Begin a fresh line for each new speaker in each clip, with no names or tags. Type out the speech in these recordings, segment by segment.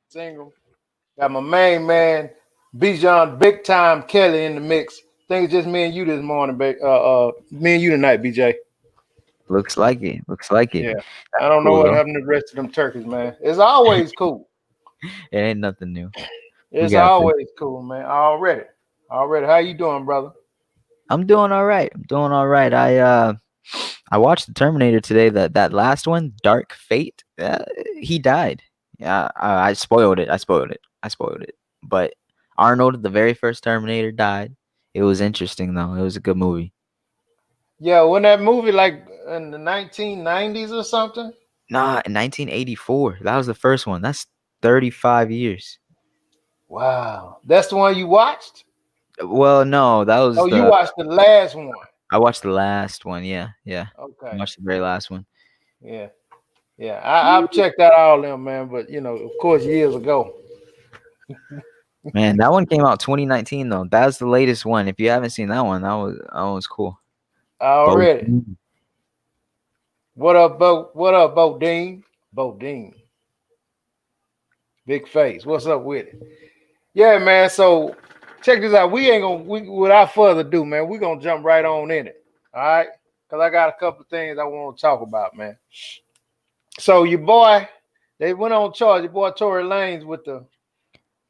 Single. Got my main man, Bijan Big Time Kelly in the mix. Think it's just me and you this morning, me and you tonight, BJ.
Looks like it. Looks like it.
Yeah. I
That's
don't know
cool
what
though.
happened to the rest of them turkeys, man. It's always cool.
It ain't nothing new. We
It's
got this.
always cool, man. Already. Already. How you doing, brother?
I'm doing all right. I'm doing all right. I watched the Terminator today. That last one, Dark Fate. He died. Yeah, I spoiled it. I spoiled it. I spoiled it. But Arnold, the very first Terminator, died. It was interesting though. It was a good movie.
Yeah, when that movie like in the 1990s or something?
Nah, in 1984. That was the first one. That's 35 years.
Wow. That's the one you watched?
Well, no, that
Oh,
was
you
the
watched the last one.
I watched the last one. Yeah, yeah. I
Okay.
watched the very last one.
Yeah. Yeah. I've checked out all them, man, but of course, years ago.
Man, that one came out 2019 though. That's the latest one. If you haven't seen that was cool. Both.
Already. What up, Bo? What up, Bo Dean? Bo Dean. Big face. What's up with it? Yeah, man. So check this out. Without further ado, man, we're gonna jump right on in it. All right. Cause I got a couple of things I want to talk about, man. So your boy, they went on charge. Your boy Tory Lanez with the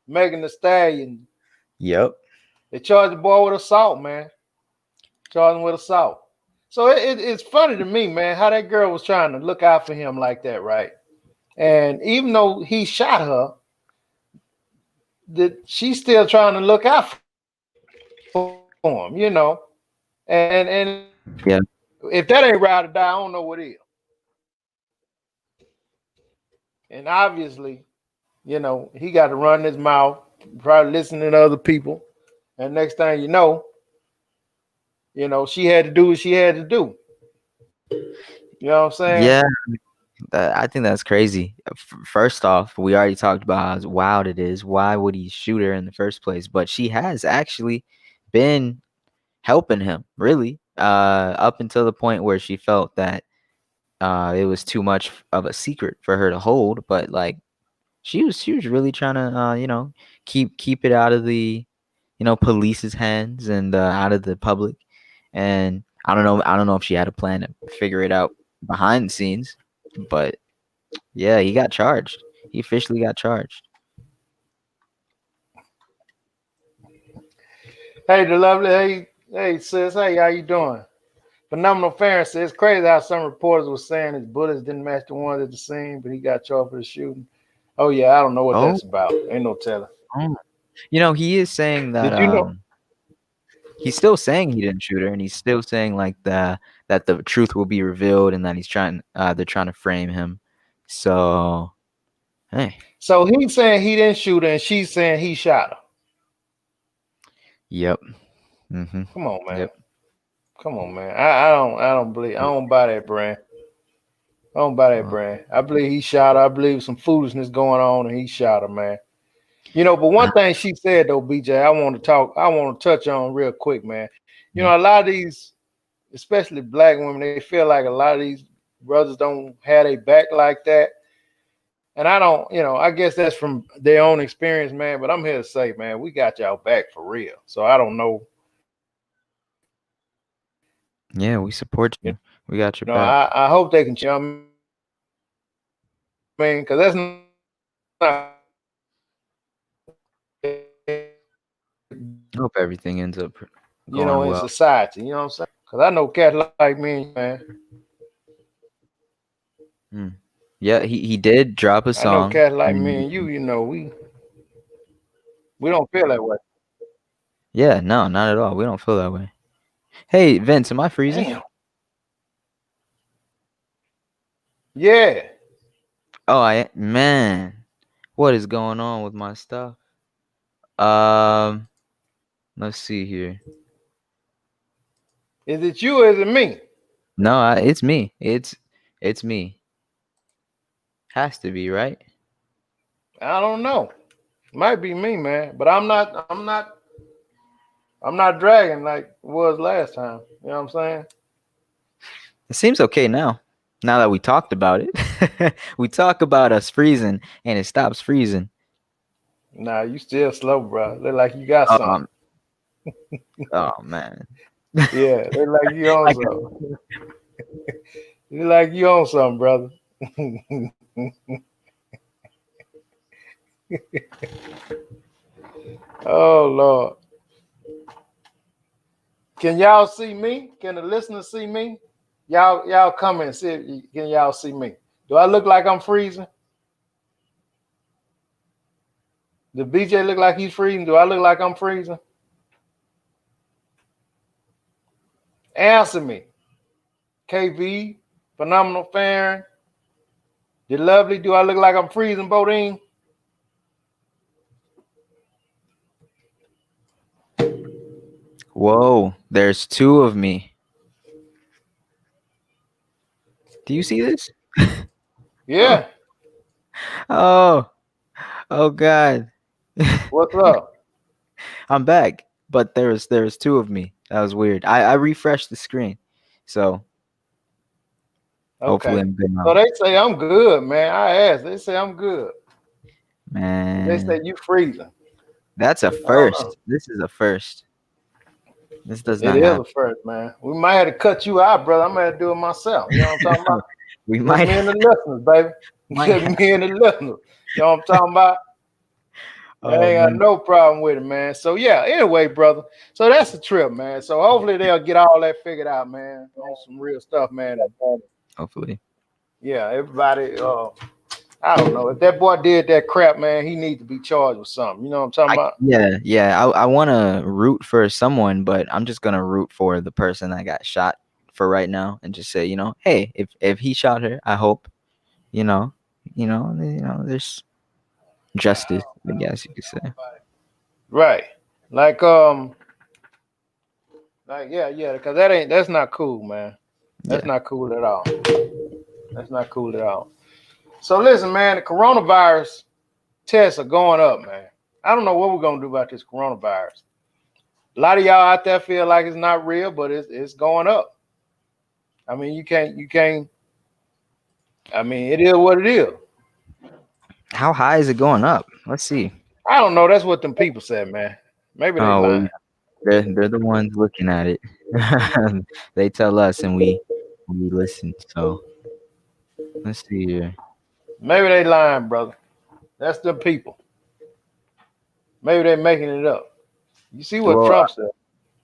Megan Thee Stallion.
Yep.
They charged the boy with assault, man. Charged him with assault. So it's funny to me, man, how that girl was trying to look out for him like that, right? And even though he shot her, that she's still trying to look out for him. And
Yeah.
if that ain't ride or die, I don't know what is. And obviously, he got to run his mouth, probably listening to other people. And next thing she had to do what she had to do. You know what I'm saying?
Yeah. I think that's crazy. First off, we already talked about how wild it is. Why would he shoot her in the first place? But she has actually been helping him, really, up until the point where she felt that it was too much of a secret for her to hold. But like, she was really trying to, keep it out of the, police's hands and out of the public. And I don't know if she had a plan to figure it out behind the scenes, but yeah, he got charged. He officially got charged.
Hey, the lovely, hey, sis, hey, how you doing? Phenomenal Farron says it's crazy how some reporters were saying his bullets didn't match the ones at the scene, but he got charged for the shooting. Oh yeah, I don't know what
Oh,
that's about. Ain't no telling.
he is saying that
Did you know?
he's still saying he didn't shoot her, and he's still saying like that the truth will be revealed, and that they're trying to frame him. So hey,
So he's saying he didn't shoot her, and she's saying he shot her.
yep, mm-hmm,
Come on, man.
yep.
Come on, man. I don't believe. I don't buy that brand. I don't buy that brand. I believe he shot her. I believe some foolishness going on, and he shot her, man. But one thing she said though, BJ, I want to touch on real quick, man. A lot of these, especially black women, they feel like a lot of these brothers don't have their back like that. And I don't, I guess that's from their own experience, man. But I'm here to say, man, we got y'all back for real. So I don't know.
Yeah, we support you. We got your
You know,
back.
I hope they can, because that's not.
I hope everything ends up going
In
well.
society. You know what I'm saying? Because I know cats like me, man.
Yeah, he did drop a
I know
song.
cats like me and you. We don't feel that way.
Yeah, no, not at all. We don't feel that way. Hey, Vince, am I freezing?
Damn. Yeah.
Oh, man, what is going on with my stuff? Um, let's see here.
Is it you or is it me?
No, it's me. It's me. Has to be, right?
I don't know. Might be me, man. But I'm not dragging like it was last time. You know what I'm saying?
It seems okay now. Now that we talked about it. We talk about us freezing and it stops freezing.
Nah, you still slow, bro. Look like you got something.
Um oh man.
Yeah, look like you on
Like
something. You like you on something, brother. Oh Lord. Can y'all see me? Can the listeners see me? Y'all come and see if can y'all see me. Do I look like I'm freezing? Does BJ look like he's freezing? Do I look like I'm freezing? Answer me. KV, Phenomenal Farron, the lovely. Do I look like I'm freezing, Bodine?
whoa, there's two of me. Do you see this? Oh,
Yeah.
oh, oh God.
What's up?
I'm back, but there's two of me. That was weird. I refreshed the screen, so hopefully
Okay.
I'm good
So
now.
they say I'm good, man. I asked. They say I'm good. They say
Man,
you freezing.
that's a
I don't know.
first. This is a first. This does
It
not
is a
happen.
first, man. We might have to cut you out, brother. I might have to do it myself. You know what I'm talking about?
We
Just
might
me and the listeners, baby.
might
Just
have.
me and the listeners. You know what I'm talking about? I
Oh
ain't got
man.
no problem with it, man. So yeah, anyway, brother. So that's the trip, man. So hopefully they'll get all that figured out, man, on some real stuff, man. And
Hopefully.
yeah, everybody, I don't know. If that boy did that crap, man, he needs to be charged with something. You know what I'm talking about?
Yeah. I want to root for someone, but I'm just gonna root for the person that got shot for right now, and just say, hey, if he shot her, I hope, you know, there's justice, I guess you could say.
Right. Like yeah, because that's not cool, man. That's
Yeah.
not cool at all. That's not cool at all. So listen, man, the coronavirus tests are going up, man. I don't know what we're gonna do about this coronavirus. A lot of y'all out there feel like it's not real, but it's going up. I mean, you can't. I mean, it is what it is.
How high is it going up? Let's see.
I don't know. That's what them people said, man. Maybe they
Oh, well,
lying.
they're the ones looking at it. They tell us, and we listen. So let's see here.
Maybe they lying, brother. That's them people. Maybe they making it up. You see what
Well,
Trump said?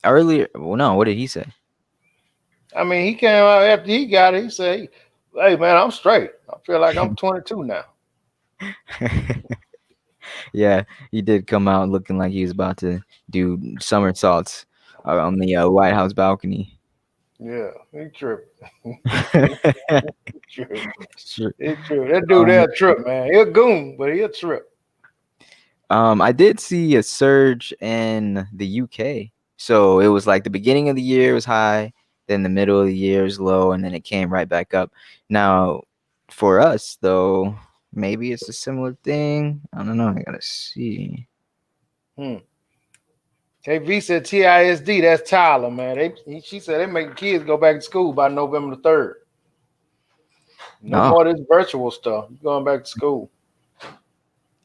earlier, well, no, what did he say?
I mean, he came out after he got it. He said, "Hey, man, I'm straight. I feel like I'm 22 now."
Yeah, he did come out looking like he was about to do somersaults on the White House balcony.
Yeah, he tripping. He tripping.
Sure.
He tripping. That dude,
Um,
that trip, man. He a goon, but he a trip.
I did see a surge in the UK. So it was like the beginning of the year was high, then the middle of the year was low, and then it came right back up. Now, for us though, maybe it's a similar thing. I don't know. I gotta see.
Hmm. KV said TISD. That's Tyler, man. She said they making kids go back to school by November the 3rd. No
Oh,
more of this virtual stuff. You going back to school.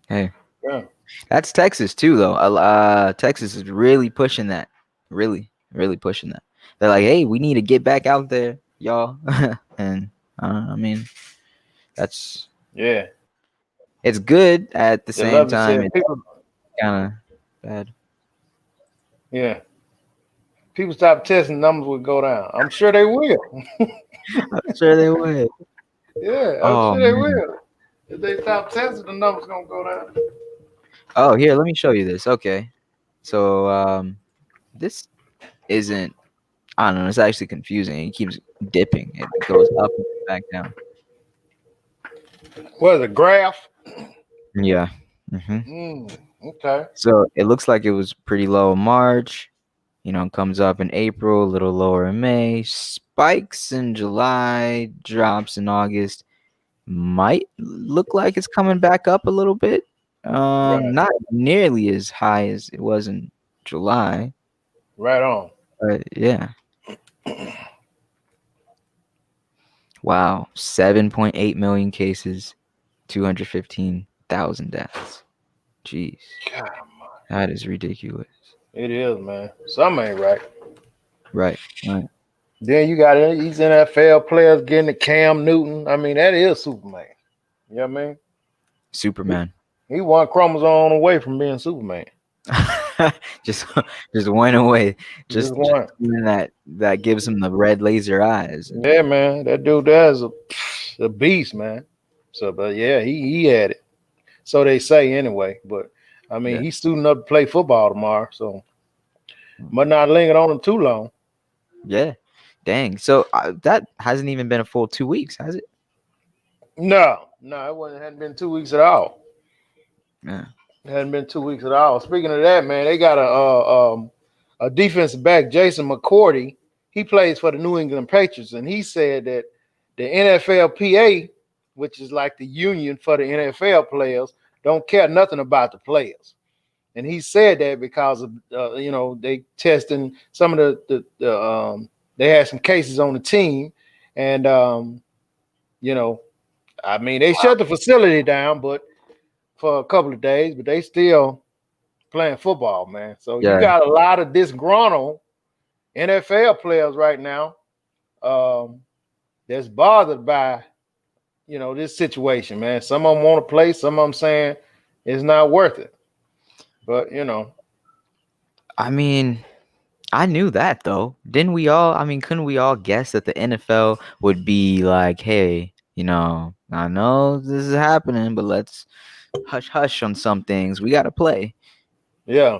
hey,
Yeah.
that's Texas too, though. Texas is really pushing that. Really, really pushing that. They're like, hey, we need to get back out there, y'all. And I mean, that's
Yeah.
it's good at the
The
same
lovely
time.
said
It's
people,
kind of bad.
yeah. People stop testing, numbers would go down. I'm sure they will.
I'm sure they would.
Yeah, I'm
Oh
sure they
man.
will. If they stop testing, the numbers gonna go down.
Oh, here, let me show you this. Okay. So this isn't. I don't know. It's actually confusing. It keeps dipping. It goes up and back down.
What is a graph?
Yeah. Hmm.
Okay.
So it looks like it was pretty low in March. Comes up in April, a little lower in May, spikes in July, drops in August. Might look like it's coming back up a little bit.
Right.
Not nearly as high as it was in July,
Right on.
but yeah. Wow, 7.8 million cases, 215,000 deaths. Jeez,
God,
that is ridiculous.
it is, man. Something ain't right.
Right, right.
Then you got these NFL players getting the Cam Newton. I mean, that is Superman. You know what I mean?
Superman.
He one chromosome away from being Superman.
just just went away.
Just
Just
one.
that gives him the red laser eyes.
Yeah, man. That dude there is a beast, man. So, but yeah, he had it. So they say anyway. But I mean,
Yeah.
he's suiting up to play football tomorrow. So, but not linger on him too long.
Yeah. Dang. So that hasn't even been a full 2 weeks, has it?
No, it wasn't. Hadn't been 2 weeks at all.
Yeah.
It hadn't been 2 weeks at all. Speaking of that, man, they got a defensive back, Jason McCourty. He plays for the New England Patriots, and he said that the NFLPA, which is like the union for the NFL players, don't care nothing about the players. And he said that because of they testing some of they had some cases on the team, and I mean they shut the facility down, but for a couple of days, but they still playing football, man. So you
Yeah.
got a lot of disgruntled NFL players right now that's bothered by this situation, man. Some of them want to play, some of them saying it's not worth it. But
I mean, I knew that though. Didn't we all? I mean, couldn't we all guess that the NFL would be like, hey, I know this is happening, but let's hush hush on some things. We got to play.
yeah.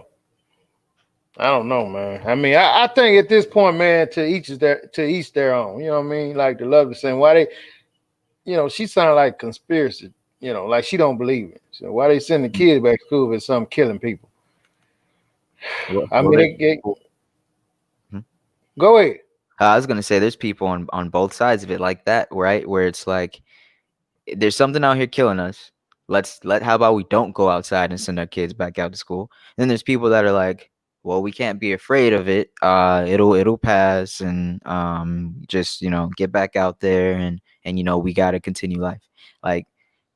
I don't know, man. I mean, I think at this point, man, to each their own. You know what I mean? Like the love is saying why they, she sounded like conspiracy. Like she don't believe it. So why they send the kids back to school if it's something killing people? I mean,
Hmm?
Go ahead.
I was gonna say there's people on both sides of it like that, right? Where it's like there's something out here killing us. How about we don't go outside and send our kids back out to school? And then there's people that are like, well, we can't be afraid of it. It'll pass, and just get back out there, and we gotta continue life. Like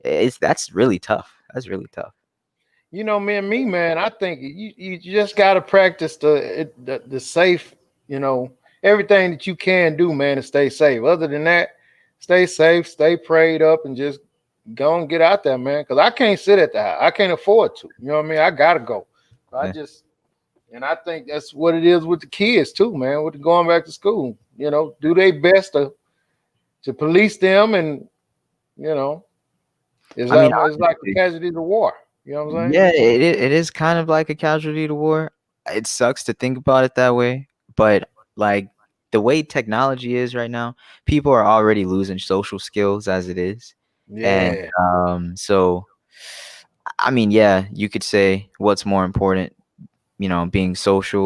that's really tough. That's really tough.
Me, man, I think you just got to practice the safe, everything that you can do, man, to stay safe. Other than that, stay safe, stay prayed up, and just go and get out there, man. Because I can't sit at the house. I can't afford to. You know what I mean? I got to go. And I think that's what it is with the kids too, man, with going back to school. Do their best to police them, and, it's like a casualty of war. You know what I'm saying?
Yeah, it is kind of like a casualty to war. It sucks to think about it that way, but like the way technology is right now, people are already losing social skills as it is. And
Yeah.
so I mean, yeah, you could say what's more important, being social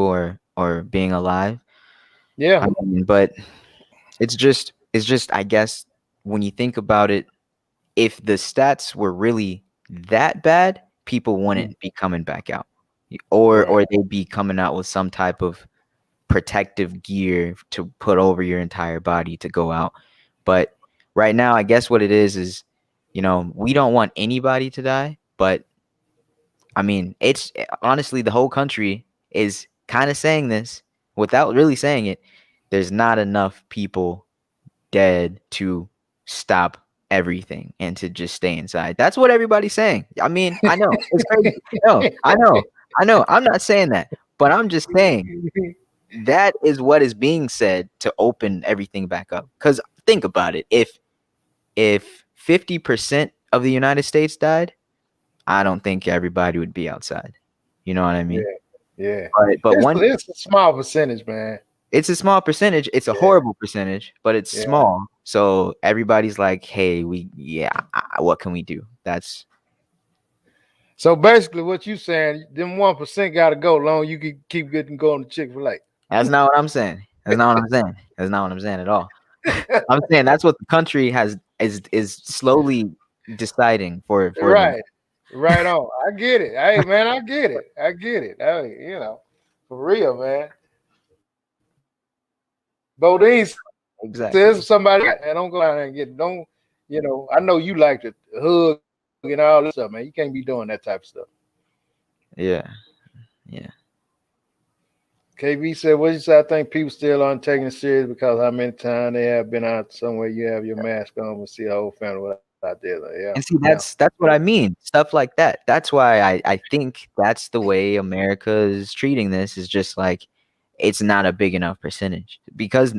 or being alive.
Yeah.
I mean, but it's just I guess when you think about it, if the stats were really that bad, people wouldn't be coming back out, or
Right.
they'd be coming out with some type of protective gear to put over your entire body to go out. But right now, I guess what it is we don't want anybody to die, but I mean, it's honestly the whole country is kind of saying this without really saying it. There's not enough people dead to stop everything and to just stay inside. That's what everybody's saying. I mean, I know it's crazy. No, I know. I'm not saying that, but I'm just saying that is what is being said to open everything back up. Because think about it. If 50% of the United States died, I don't think everybody would be outside. You know what I mean?
Yeah.
But
It's a small percentage, man.
it's a small percentage. It's a horrible percentage, but it's small. So everybody's like, "Hey, what can we do?" That's
So basically, what you saying? Them 1% got to go. Long you can keep getting going to Chick-fil-A.
not what I'm saying. That's not what I'm saying. That's not what I'm saying at all. I'm saying that's what the country is slowly deciding for them.
Right. Right on. I get it. Hey man, I get it. I get it. Hey, for real, man. Bodine
Exactly.
says somebody and don't go out there and get don't I know you like to hug and all this stuff, man. You can't be doing that type of stuff.
Yeah. Yeah.
KB said, what you say? I think people still aren't taking it serious because how many times they have been out somewhere you have your mask on and see a whole family without there. Like, yeah.
And see,
Yeah.
that's what I mean. Stuff like that. That's why I think that's the way America is treating this. Is just like it's not a big enough percentage because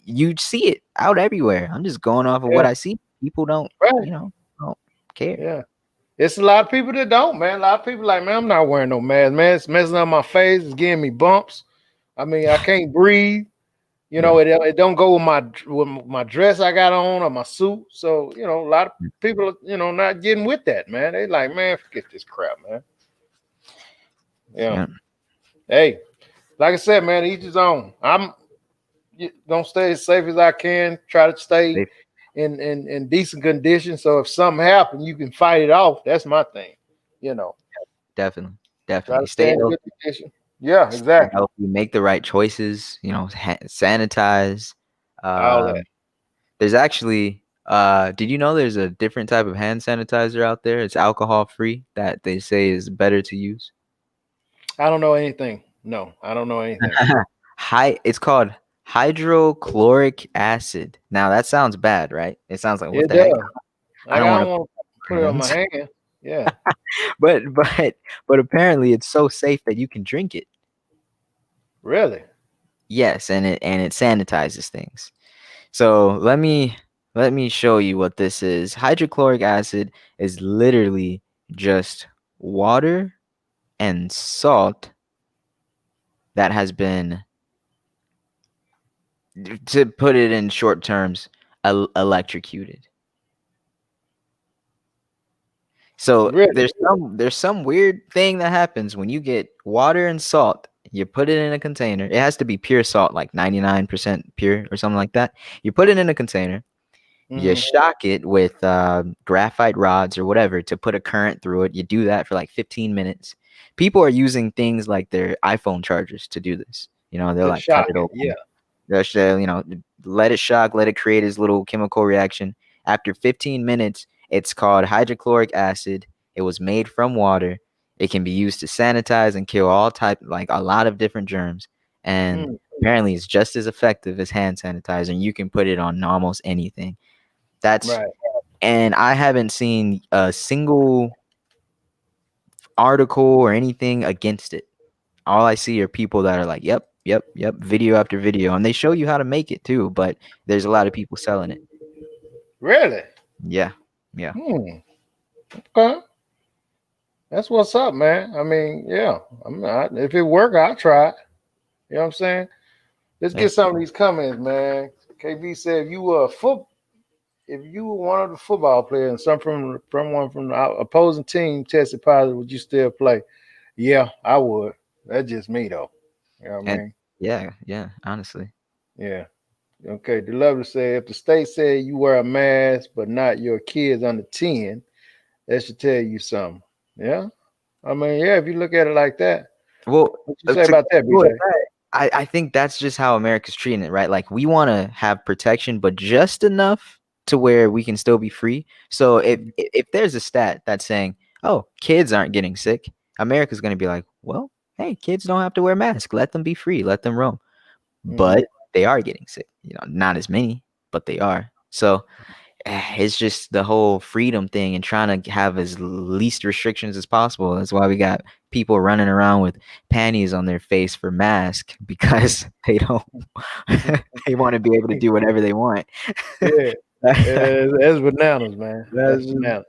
you see it out everywhere. I'm just going off of what
Yeah.
I see. People don't,
Right.
don't care.
Yeah. It's a lot of people that don't, man. A lot of people like, man, I'm not wearing no mask, man. It's messing up my face. It's giving me bumps. I mean, I can't breathe.
Yeah.
It don't go with my dress I got on or my suit. So, a lot of people, not getting with that, man. They like, man, forget this crap, man. Yeah. Hey, like I said, man, each his own. I'm gonna stay as safe as I can. Try to stay
Safe.
in decent condition. So if something happens, you can fight it off. That's my thing.
Definitely.
Try
Definitely.
to stay
Stay
in
healthy.
good condition. Yeah,
Stay
exactly.
healthy. Make the right choices. Sanitize.
All that.
There's actually did you know there's a different type of hand sanitizer out there? It's alcohol free that they say is better to use.
I don't know anything. No, I don't know anything.
It's called hydrochloric acid. Now that sounds bad, right? It sounds like what
It
the heck?
does.
I
Like
don't
I
want
don't
to
want to put it on my
hands.
hand. Yeah.
But apparently it's so safe that you can drink it.
Really?
Yes, and it sanitizes things. So let me show you what this is. Hydrochloric acid is literally just water and salt that has been, to put it in short terms, electrocuted. So
Really?
there's some weird thing that happens when you get water and salt. You put it in a container. It has to be pure salt, like 99% pure or something like that. You put it in a container. You
Mm-hmm.
shock it with graphite rods or whatever to put a current through it. You do that for like 15 minutes. People are using things like their iPhone chargers to do this. They'll
To
like cut
shock
it
it.
open.
Yeah.
Let it shock, let it create its little chemical reaction. After 15 minutes, it's called hydrochloric acid. It was made from water. It can be used to sanitize and kill like a lot of different germs. And apparently it's just as effective as hand sanitizer. And you can put it on almost anything.
Right.
And I haven't seen a single article or anything against it. All I see are people that are like, yep, video after video. And they show you how to make it too, but there's a lot of people selling it.
Really?
Yeah. Yeah.
Okay. That's what's up, man. I mean, yeah. If it work, I'll try it. You know what I'm saying? Let's get some of these comments, man. KB said, if you were one of the football players and some from one from the opposing team tested positive, would you still play? Yeah, I would. That's just me though. You know what I
And
mean?
yeah, honestly.
Yeah. Okay. The lovely said, if the state said you wear a mask but not your kids under 10, that should tell you something. Yeah. I mean, yeah, if you look at it like that.
Well,
What you say about that, BJ?
I think that's just how America's treating it, right? Like we want to have protection, but just enough to where we can still be free. So if there's a stat that's saying, oh, kids aren't getting sick, America's going to be like, well, hey, kids don't have to wear masks. Let them be free. Let them roam. But they are getting sick. Not as many, but they are. So it's just the whole freedom thing and trying to have as least restrictions as possible. That's why we got people running around with panties on their face for mask because they don't they want to be able to do whatever they want.
Yeah. That's bananas, man. That's bananas.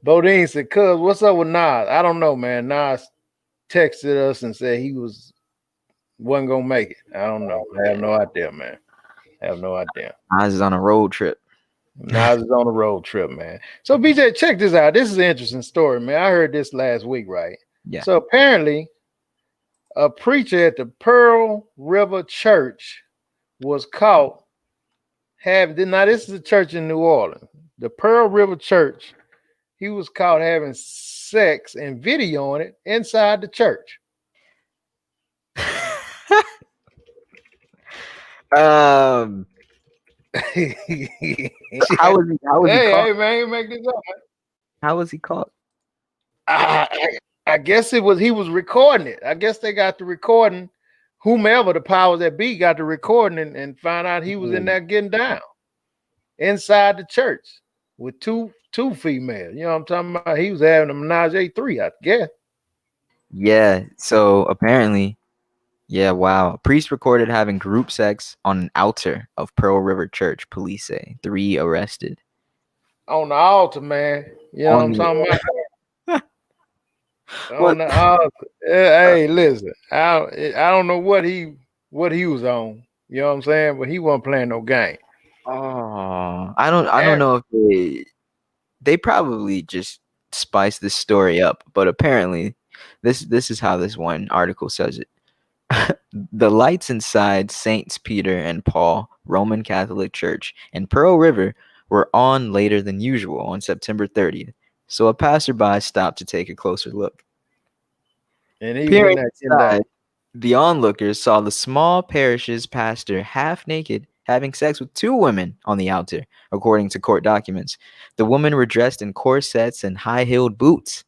Bodine said, "Cuz, what's up with Nas? I don't know, man. Nas texted us and said he wasn't gonna make it. I don't know. I have no idea, man. I have no idea.
Nas is on a road trip.
Nas is on a road trip, man. So BJ, check this out. This is an interesting story, man. I heard this last week, right?
Yeah.
So apparently, A preacher at the Pearl River Church was caught having. Now, this is a church in New Orleans. The Pearl River Church. He was caught having sex and videoing it inside the church.
um,
Hey,
how was he caught?
hey, man, you make this up.
How was he caught?
I guess it was he was recording it. I guess they got the recording. Whomever the powers that be got the recording and found out he was in there getting down inside the church with two females. You know what I'm talking about? He was having a menage a three, I guess.
Yeah. So apparently, yeah. Wow. A priest recorded having group sex on an altar of Pearl River Church. Police say 3 arrested.
On the altar, man. You know what I'm talking about? On the altar. Hey, listen. I don't know what he was on. You know what I'm saying? But he wasn't playing no game.
Oh, I don't know if they probably just spiced this story up, but apparently this is how this one article says it. The lights inside Saints Peter and Paul Roman Catholic Church in Pearl River were on later than usual on September 30th, so a passerby stopped to take a closer look.
And he
Peering
was
inside, the onlookers saw the small parish's pastor half naked having sex with 2 women on the altar, according to court documents. The women were dressed in corsets and high-heeled boots.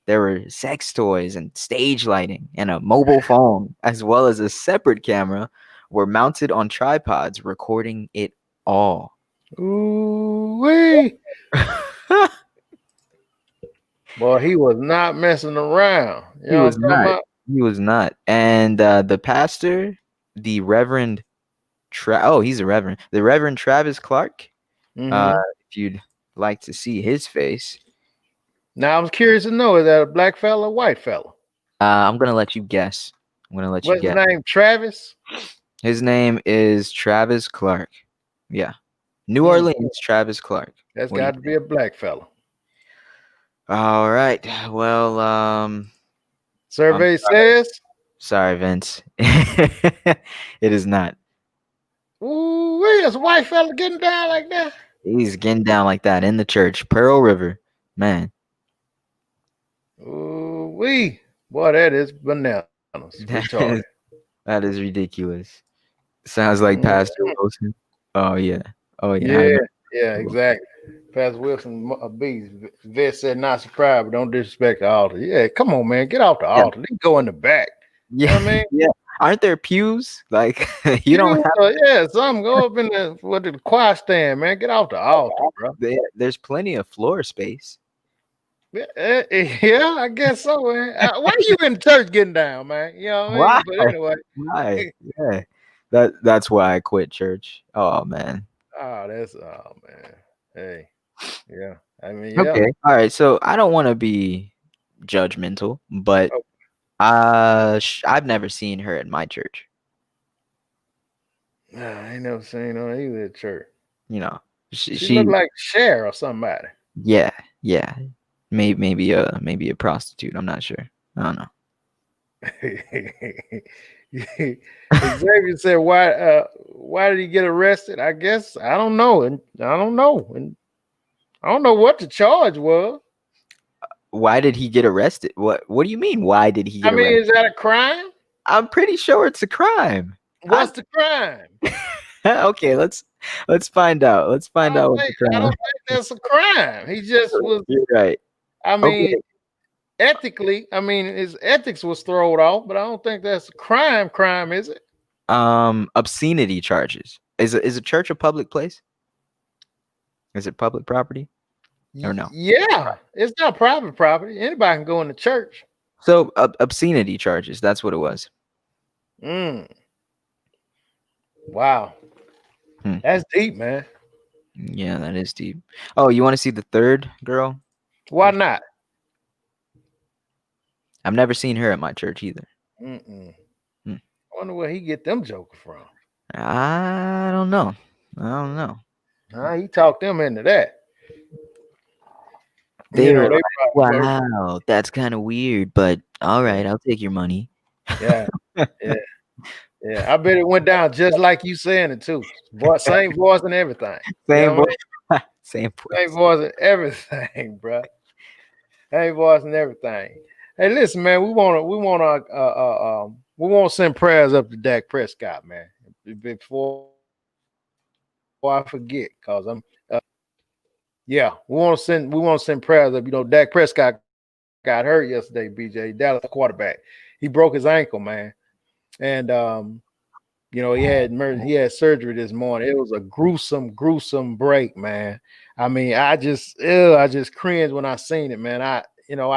There were sex toys and stage lighting, and a mobile phone, as well as a separate camera, were mounted on tripods, recording it all.
Ooh wee. Boy, he was not messing around. You know what I'm talking about?
He was not. And the pastor, the Reverend he's a reverend. The Reverend Travis Clark.
Mhm.
If you'd like to see his face.
Now I'm curious to know, is that a black fella or white fella?
I'm gonna let you guess.
What's his name? Travis?
His name is Travis Clark. Yeah. New Orleans, Travis Clark.
That's got to be a black fella.
All right. Well,
survey says.
Sorry, Vince. It is not.
Ooh, wait, it's a white fella getting down like that.
He's getting down like that in the church, Pearl River, man.
Ooh, wee, boy, that is bananas.
That is ridiculous. Sounds like Pastor Wilson. Oh yeah.
Yeah, exactly. Pastor Wilson, Vet said not surprised, but don't disrespect the altar. Yeah, come on, man, get off the altar. Let go in the back.
Yeah,
you know what I mean?
Yeah. Aren't there pews? Like you don't have
some go up in the choir stand, man. Get off the altar, bro.
There's plenty of floor space.
Yeah, I guess so, man. Why are you in church getting down, man? You know what I mean? But anyway.
Why? Yeah. That's why I quit church. Oh man.
Oh man. Hey. Yeah. I mean,
yeah. Okay. All right. So I don't want to be judgmental, but I've never seen her at my church.
Nah, I ain't never seen her either at church.
You know,
she looked like Cher or somebody.
Yeah. Maybe a prostitute. I'm not sure. I don't know.
Xavier said, why did he get arrested? I guess I don't know, and I don't know what the charge was.
Why did he get arrested? What do you mean? Why did he get arrested?
Is that a crime?
I'm pretty sure it's a crime.
What's the crime?
Okay, let's find out. Let's find out what the crime.
I don't think that's a crime. He just was.
You're right.
I mean, ethically, his ethics was thrown off, but I don't think that's a crime. Crime, is it?
Obscenity charges. Is a church a public place? Is it public property? Or no?
Yeah, it's not private property. Anybody can go in the church.
So obscenity charges. That's what it was.
Wow. That's deep, man.
Yeah, that is deep. Oh, you want to see the third girl?
Why not?
I've never seen her at my church either.
I wonder where he get them jokers from.
I don't know.
He talked them into that.
They were like, wow, that's kind of weird, but all right, I'll take your money.
Yeah, yeah, yeah. I bet it went down just like you saying it too. Same voice and everything. You
Same
know what I mean?
voice. Same
Same
voice.
voice and everything, bro. Same voice and everything. Hey, listen, man. We want to send prayers up to Dak Prescott, man. Before I forget, cause yeah, we want to send prayers up. You know, Dak Prescott got hurt yesterday. BJ Dallas quarterback, he broke his ankle, man, and you know, he had surgery this morning. It was a gruesome break, man. I mean, I just cringed when I seen it, man. I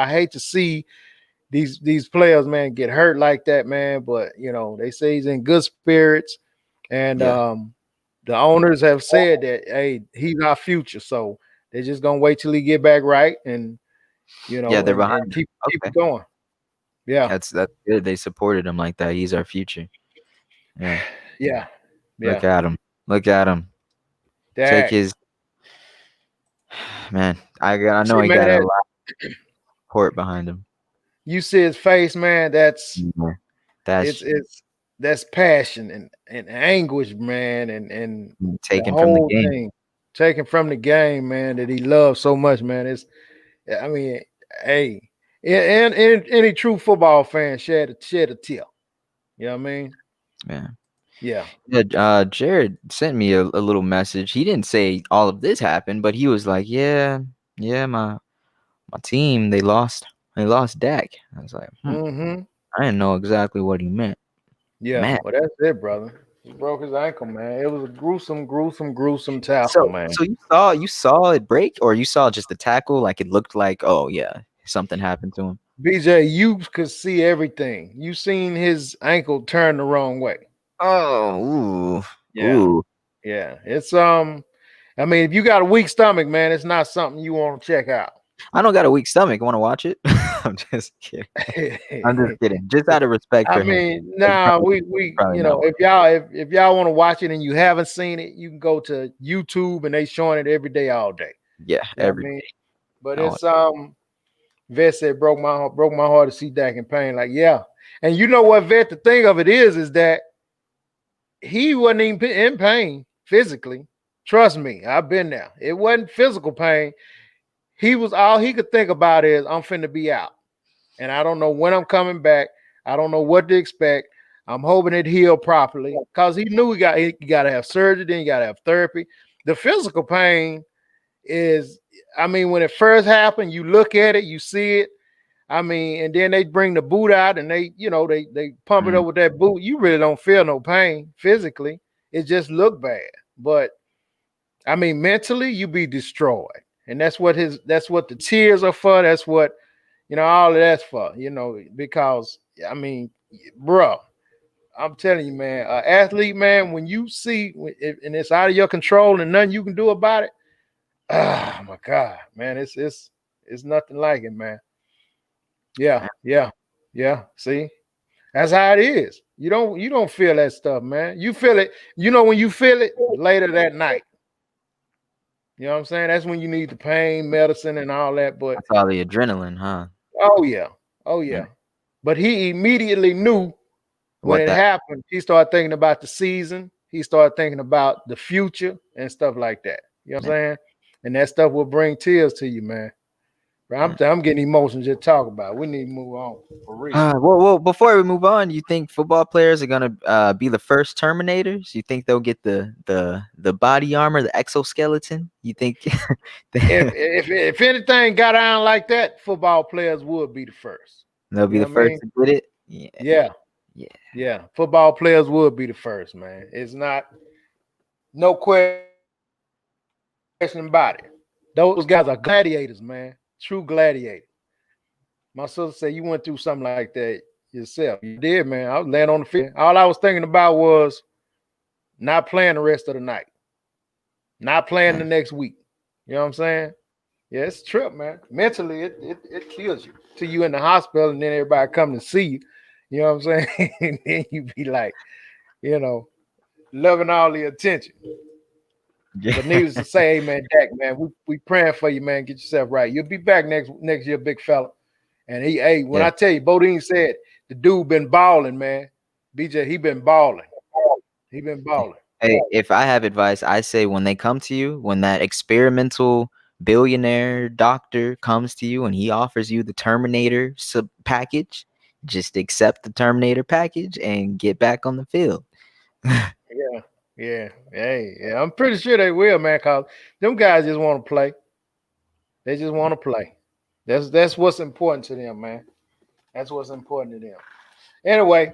hate to see these players, man, get hurt like that, man. But you know, they say he's in good spirits, and
Yeah.
the owners have said that, hey, he's our future. So they're just gonna wait till he get back right, and you
Yeah,
know,
they're behind
and
him.
keep
Okay.
it going. Yeah,
That's good. They supported him like that. He's our future. Yeah.
yeah,
Look
yeah.
at him. Look at him. Take
Dak,
his man. I know
see,
he
man,
got a
that
lot of support behind him.
you see his face, man. That's
Yeah.
it's
That's
it's that's passion and anguish, man, and the
taken from the
whole
game.
thing taken from the game, man, that he loves so much, man. I mean, hey, and any true football fan shed a tear. You know what I mean?
Yeah.
Yeah.
Yeah, Jared sent me a little message. He didn't say all of this happened, but he was like, "Yeah, yeah, my team they lost Dak." I was like,
Mm-hmm.
I didn't know exactly what he meant.
Yeah.
Man,
Well, that's it, brother. He broke his ankle, man. It was a gruesome tackle, man.
so you saw it break, or you saw just the tackle? Like it looked like, oh yeah, something happened to him.
BJ, you could see everything. You seen his ankle turn the wrong way.
Oh,
Yeah.
ooh.
Yeah. It's I mean, if you got a weak stomach, man, it's not something you want to check out.
I don't got a weak stomach. Want to watch it? I'm just kidding. I'm just kidding. Just out of respect
I
for him.
mean,
But you
nah, we
probably
you
not.
know, if y'all want to watch it and you haven't seen it, you can go to YouTube and they showing it every day, all day.
Yeah,
You know what I
every
mean?
day.
But
Oh,
it's Vet said broke my heart to see Dak in pain. Like, yeah. And you know what, Vet, the thing of it is that he wasn't even in pain physically. Trust me, I've been there. It wasn't physical pain. He was all he could think about is I'm finna be out. And I don't know when I'm coming back. I don't know what to expect. I'm hoping it healed properly because he knew he got to have surgery, then you got to have therapy. The physical pain is, I mean, when it first happened, you look at it, you see it. I mean, and then they bring the boot out and they pump it
mm,
up with that boot. You really don't feel no pain physically. It just look bad. But I mean, mentally, you be destroyed. And that's what the tears are for. That's what all of that's for, because I mean, bro, I'm telling you, man, athlete, man, when you see and it's out of your control and nothing you can do about it, oh my God, man, it's nothing like it, man. Yeah, yeah, yeah. See, that's how it is. You don't feel that stuff, man. You feel it, when you feel it later that night. You know what I'm saying? That's when you need the pain medicine and all that. But
that's all the adrenaline, huh?
oh yeah, oh
Yeah.
yeah. But he immediately knew when
What
it
that?
happened. He started thinking about the season. He started thinking about the future and stuff like that. You know what I'm
Man,
saying? And that stuff will bring tears to you, man. Bro,
man.
I'm getting emotions just talking about it. We need to move on for real.
Well, before we move on, you think football players are gonna be the first Terminators? You think they'll get the body armor, the exoskeleton? You think
If anything got on like that, football players would be the first.
they'll be
You
the
know what I
first
mean?
to get it? Yeah,
Yeah,
yeah.
yeah. Football players would be the first, man. It's not no question about it. Those guys are gladiators, man. True gladiators. My sister said you went through something like that yourself. You did, man. I was laying on the field. All I was thinking about was not playing the rest of the night, not playing the
Man.
next week. You know what I'm saying? Yeah, it's a trip, man. Mentally, it kills you till you in the hospital and then everybody come to see you. You know what I'm saying? And then you be like, you know, loving all the attention.
Yeah.
But needless to say, hey man, Dak, man, we praying for you, man. Get yourself right. You'll be back next year, big fella. And hey, when
Yeah.
I tell you, Bodine said the dude been balling, man. BJ, he been balling. He been balling.
Hey, if I have advice, I say when they come to you, when that experimental billionaire doctor comes to you and he offers you the Terminator package, just accept the Terminator package and get back on the field.
Yeah, yeah, hey, yeah. I'm pretty sure they will, man. Cause them guys just want to play. They just want to play. That's what's important to them, man. That's what's important to them. Anyway,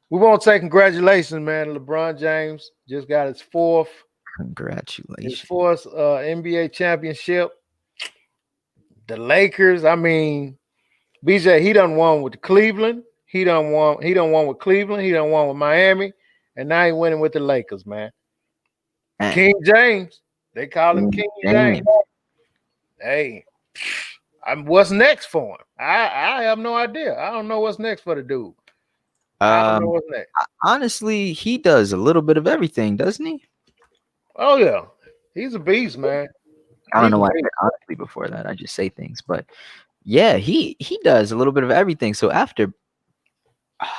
we want to say congratulations, man. LeBron James just got his
Congratulations.
fourth NBA championship. The Lakers, I mean, BJ, he done won with Cleveland. He done won with Cleveland. He done won with Miami. And now he winning with the Lakers, man.
Man,
King James. They call him
King
King James. Hey, what's next for him? I have no idea. I don't know what's next for the dude. I don't know what's next.
Honestly, he does a little bit of everything, doesn't he?
Oh yeah, he's a beast, man.
I don't know why I said honestly before that. I just say things, but yeah, he does a little bit of everything. So after,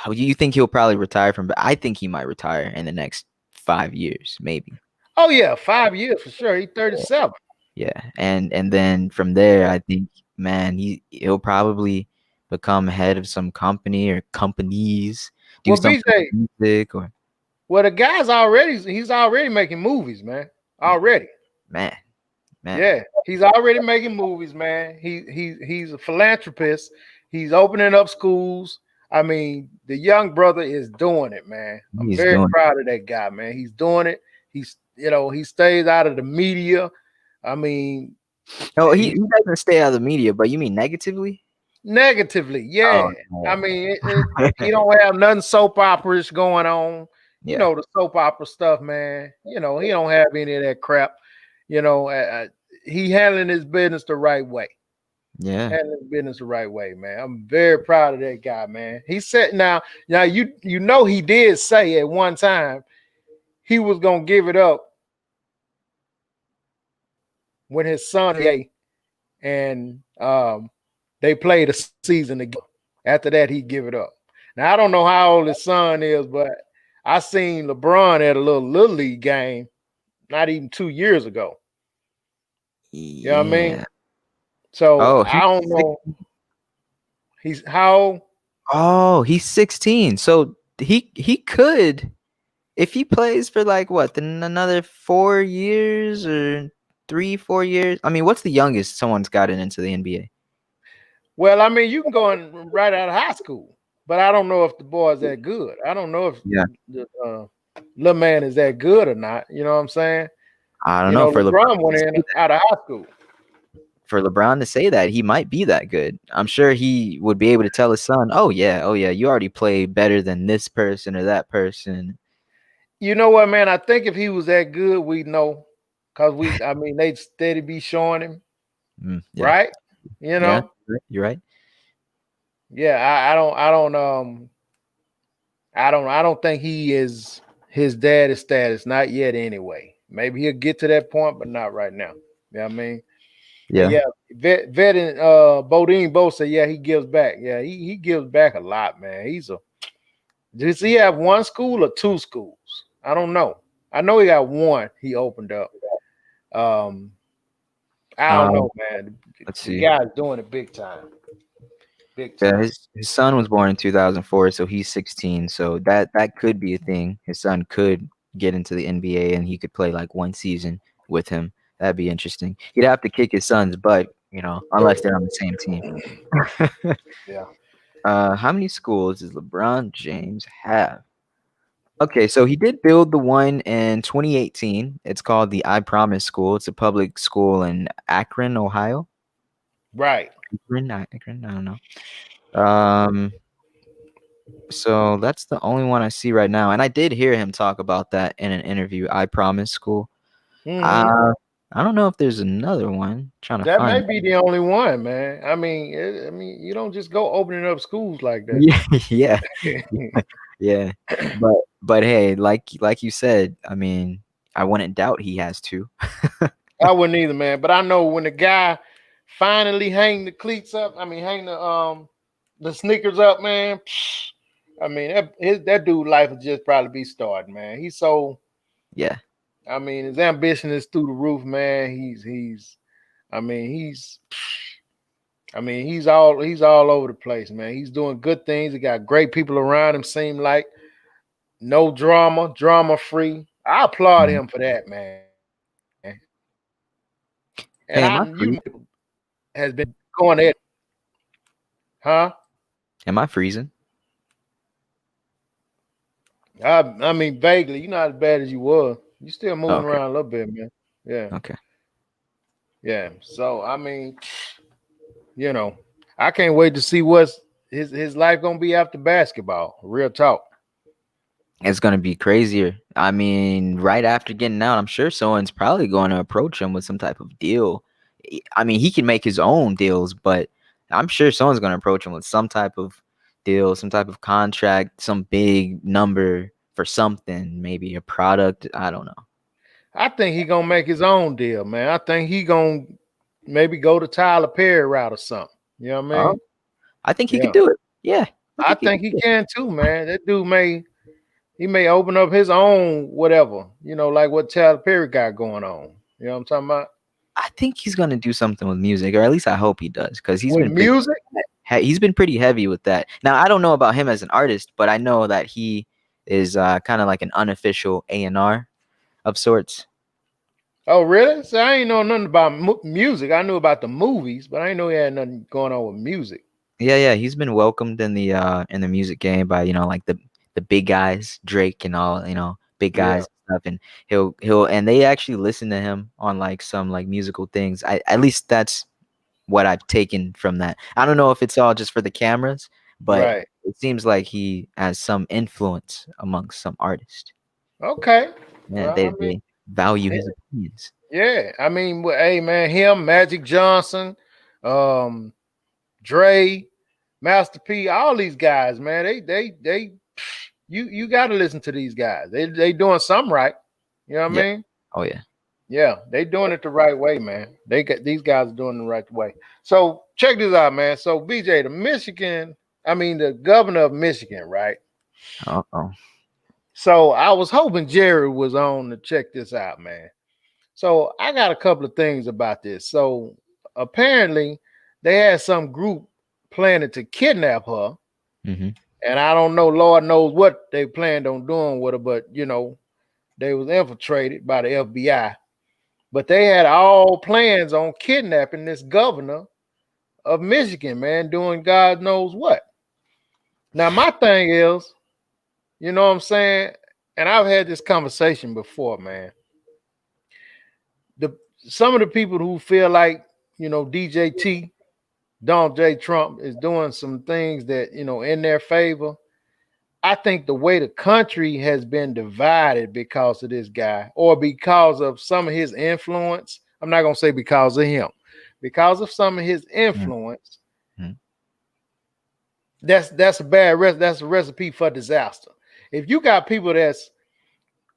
you think he'll probably retire from? I think he might retire in the next 5 years, maybe.
Oh yeah, 5 years for sure. He's 37.
Yeah, and then from there, I think, man, he'll probably become head of some company or companies, do
Well,
something
BJ,
with music or
well, the guy's he's already making movies, man. Already.
man.
Yeah, he's already making movies, man. He's a philanthropist. He's opening up schools. I mean, the young brother is doing it, man. I'm
He's
very
doing
proud of that guy, man. He's doing it. He's he stays out of the media. I mean,
No, he doesn't stay out of the media, but you mean negatively?
negatively, yeah.
Oh,
I mean, he don't have nothing soap operas going on. You
yeah.
know the soap opera stuff, man. You know he don't have any of that crap. You know, he handling his business the right way.
Yeah.
Handling his business the right way, man. I'm very proud of that guy, man. He said now you know he did say at one time he was gonna give it up when his son and they played a season together. After that, he'd give it up. Now I don't know how old his son is, but I seen LeBron at a little league game not even 2 years ago. You know what I mean? So I don't know. He's how old?
Oh, he's 16. So he could, if he plays for like what, then another 4 years or 3-4 years. I mean, what's the youngest someone's gotten into the NBA?
Well, I mean, you can go in right out of high school, but I don't know if the boy is that good. I don't know if the little man is that good or not. You know what I'm saying?
I don't know. For
LeBron went in out of high school.
For LeBron to say that, he might be that good. I'm sure he would be able to tell his son, oh yeah, you already play better than this person or that person.
You know what, man? I think if he was that good, we'd know. Cause they'd steady be showing him.
Yeah.
Right? You know?
Yeah, you're right.
Yeah, I don't think he is his dad's status, not yet anyway. Maybe he'll get to that point, but not right now. You know what I mean?
Yeah.
Yeah. Vet and Bodine both say, yeah, he gives back. Yeah, he gives back a lot, man. Does he have one school or two schools? I don't know. I know he got one he opened up. I don't know, man.
Let's see.
The guy's doing it big time. Big time.
Yeah, his son was born in 2004, so he's 16. So that could be a thing. His son could get into the NBA and he could play like one season with him. That'd be interesting. He'd have to kick his son's butt, unless they're on the same team.
Yeah.
How many schools does LeBron James have? Okay, so he did build the one in 2018. It's called the I Promise School. It's a public school in Akron, Ohio.
Right.
Akron, I don't know. So that's the only one I see right now. And I did hear him talk about that in an interview, I Promise School.
Mm-hmm.
I don't know if there's another one.
That may be the only one, man. I mean, you don't just go opening up schools like that.
Yeah. Yeah. But hey, like you said, I mean, I wouldn't doubt he has two.
I wouldn't either, man. But I know when the guy finally hang the cleats up, hang the sneakers up, man. I mean, that dude life would just probably be starting, man. He's so.
Yeah.
I mean, his ambition is through the roof, man. He's. I mean, he's. I mean, he's all over the place, man. He's doing good things. He got great people around him. Seem like no drama, drama free. I applaud
Mhm.
him for that, man. And I you
Hey, am I free?
has been going at, huh?
Am I freezing?
I mean, vaguely, you're not as bad as you were. You still
Oh,
moving
okay.
around a little bit, man. Yeah,
Okay.
yeah. So I mean, you know, I can't wait to see what's his life gonna be after basketball. Real talk.
It's gonna be crazier. I mean, right after getting out, I'm sure someone's probably going to approach him with some type of deal. I mean, he can make his own deals, but I'm sure someone's going to approach him with some type of deal, some type of contract, some big number for something, maybe a product. I don't know.
I think he gonna make his own deal, man. I think he gonna maybe go the Tyler Perry route or something. You know what I
Oh,
mean?
I think he could
Yeah,
do it. Yeah, I
I
think he
think
could
he
do it.
can too, man. That dude may open up his own whatever, like what Tyler Perry got going on. You know what I'm talking about?
I think he's going to do something with music, or at least I hope he does, because
With music?
he's been pretty heavy with that. Now, I don't know about him as an artist, but I know that he is kind of like an unofficial A&R of sorts.
Oh, really? So I ain't know nothing about music. I knew about the movies, but I ain't know he had nothing going on with music.
Yeah, yeah, he's been welcomed in the music game by, like the big guys, Drake and all, big
Yeah.
guys and stuff, and he'll and they actually listen to him on like some like musical things. At least that's what I've taken from that. I don't know if it's all just for the cameras, but
Right.
it seems like he has some influence amongst some artists.
Okay.
Yeah,
Well, I mean,
they value
yeah.
his opinions.
Yeah. I mean, hey, man, him, Magic Johnson, um, Dre, Master P, all these guys, man, they, you got to listen to these guys. They doing something right. You know what I
Yeah.
mean?
Oh yeah.
Yeah, they doing it the right way, man. They got these guys are doing it the right way. So check this out, man. So BJ, the governor of Michigan, right?
Uh-oh.
So I was hoping Jerry was on to check this out, man. So I got a couple of things about this. So apparently they had some group planning to kidnap her,
Hmm.
and I don't know, Lord knows what they planned on doing with her, but they was infiltrated by the FBI. But they had all plans on kidnapping this governor of Michigan, man, doing God knows what. Now, my thing is, you know what I'm saying? And I've had this conversation before, man. Some of the people who feel like, DJT, Donald J. Trump, is doing some things that, in their favor. I think the way the country has been divided because of this guy or because of some of his influence. I'm not going to say because of him, because of some of his influence.
Mm-hmm.
That's that's a recipe for disaster. If you got people that's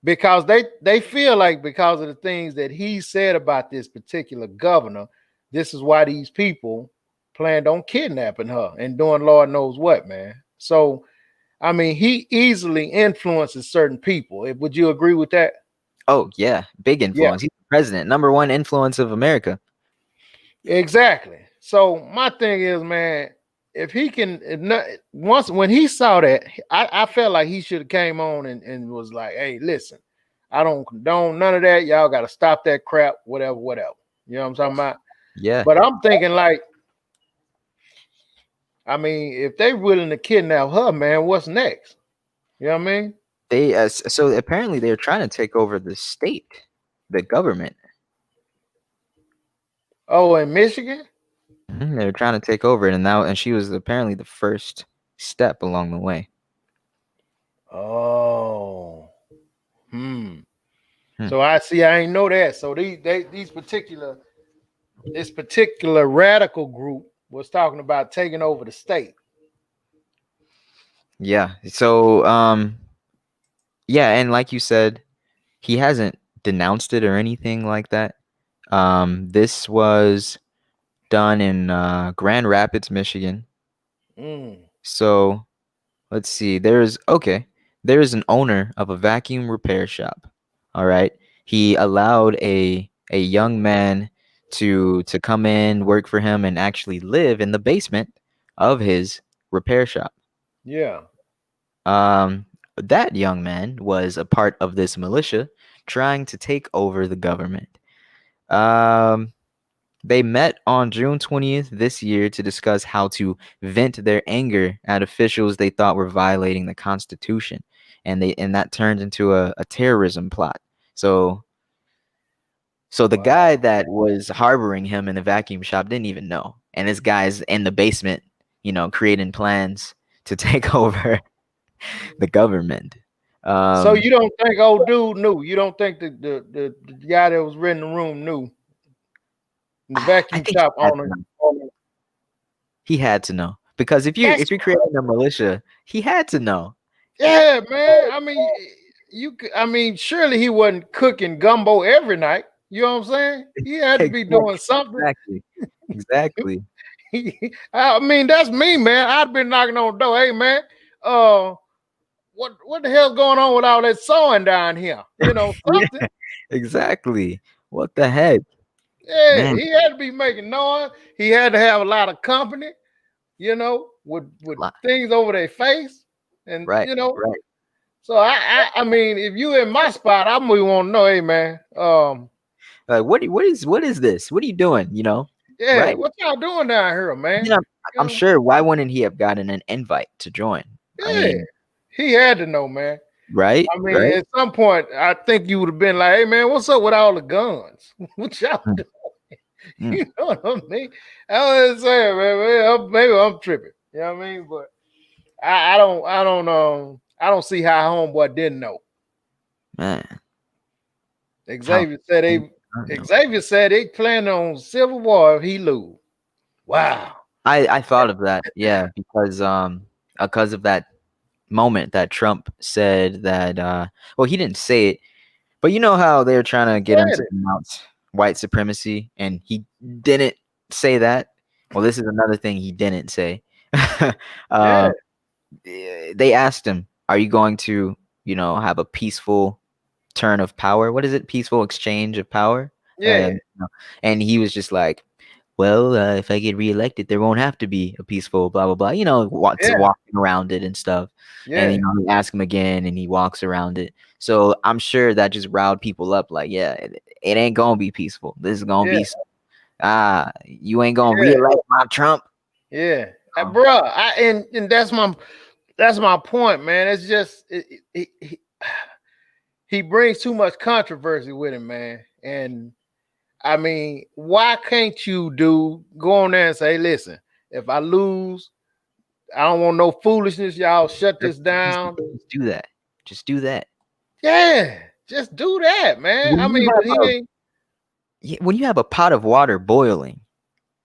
because they feel like because of the things that he said about this particular governor, this is why these people planned on kidnapping her and doing Lord knows what, man. So I mean, he easily influences certain people. Would you agree with that?
Oh yeah, big
Yeah,
influence. He's the president, number one influence of America.
exactly. So my thing is, man, if he can, if not, once when he saw that, I felt like he should have came on and was like, "Hey, listen, I don't condone none of that. Y'all got to stop that crap. Whatever, whatever." You know what I'm talking about?
Yeah,
But I'm thinking like, I mean, if they willing to kidnap her, man, what's next? You know what I mean?
they so apparently they're trying to take over the state, the government.
Oh, in Michigan?
They're trying to take over it, and she was apparently the first step along the way.
Oh, hmm.
Hmm.
So I see. I ain't know that. So this particular radical group was talking about taking over the state.
Yeah. So yeah, and like you said, he hasn't denounced it or anything like that. This was done in Grand Rapids, Michigan.
Mm.
So let's see. There's an owner of a vacuum repair shop. All right. He allowed a young man to come in, work for him, and actually live in the basement of his repair shop.
Yeah.
That young man was a part of this militia trying to take over the government. Um, they met on June 20th this year to discuss how to vent their anger at officials they thought were violating the Constitution, and that turned into a terrorism plot. So the guy
Wow.
that was harboring him in the vacuum shop didn't even know, and this guy's in the basement, creating plans to take over the government.
So
Um,
you don't think old dude knew? You don't think the guy that was renting the room knew? The
I
vacuum
think he
shop
had to
owner.
know. He had to know because if you're
That's
if you're creating a militia, he had to know.
yeah, man. I mean, I mean, surely he wasn't cooking gumbo every night. You know what I'm saying? He had to be doing something.
Exactly. Exactly.
I mean, that's me, man. I'd been knocking on the door. Hey, man, uh, what the hell's going on with all that sewing down here? You know,
Yeah,
something.
exactly. What the heck,
Yeah,
man?
he had to be making noise. He had to have a lot of company. You know, with
Li-
things over their face, and
Right,
you know.
right.
So I mean, if you in my spot, I'm gonna want to know, hey, man,
Like, what is this? What are you doing?
yeah,
Right?
what y'all doing down here,
You know,
man? You
I'm
know,
sure. Why wouldn't he have gotten an invite to join? I
yeah,
mean,
he had to know, man.
right,
I mean,
right.
at some point, I think you would have been like, "Hey, man, what's up with all the guns? What y'all
Mm,
doing?"
mm.
You know what I mean? I was saying, man, maybe I'm tripping. You know what I mean? But I don't see how homeboy didn't know.
Man, how?
Xavier said
I
they
don't know.
Xavier said they plan on civil war if he lose. Wow.
I thought of that, yeah, because of that moment that Trump said that. Well, he didn't say it, but you know how they're trying to get him
Said
to
it.
denounce white supremacy, and he didn't say that. Well, this is another thing he didn't say.
Yeah.
uh, they asked him, "Are you going to, have a peaceful turn of power? What is it? Peaceful exchange of power?"
Yeah.
And he was just like, "Well, if I get reelected, there won't have to be a peaceful blah blah blah."
Yeah.
Walking around it and stuff. And
Yeah.
you ask him again, and he walks around it. So I'm sure that just riled people up. Like, yeah, it ain't gonna be peaceful. This is gonna
Yeah.
be you ain't gonna
Yeah.
reelect my Trump.
Yeah.
Um,
Bruh, and that's my point, man. It's just he brings too much controversy with him, man. And I mean, why can't you go on there and say, listen, if I lose, I don't want no foolishness. Y'all shut this down.
just do that. Just do that.
Yeah, just do that, man.
When
I
you
mean,
have
but he
a
ain't.
when you have a pot of water boiling,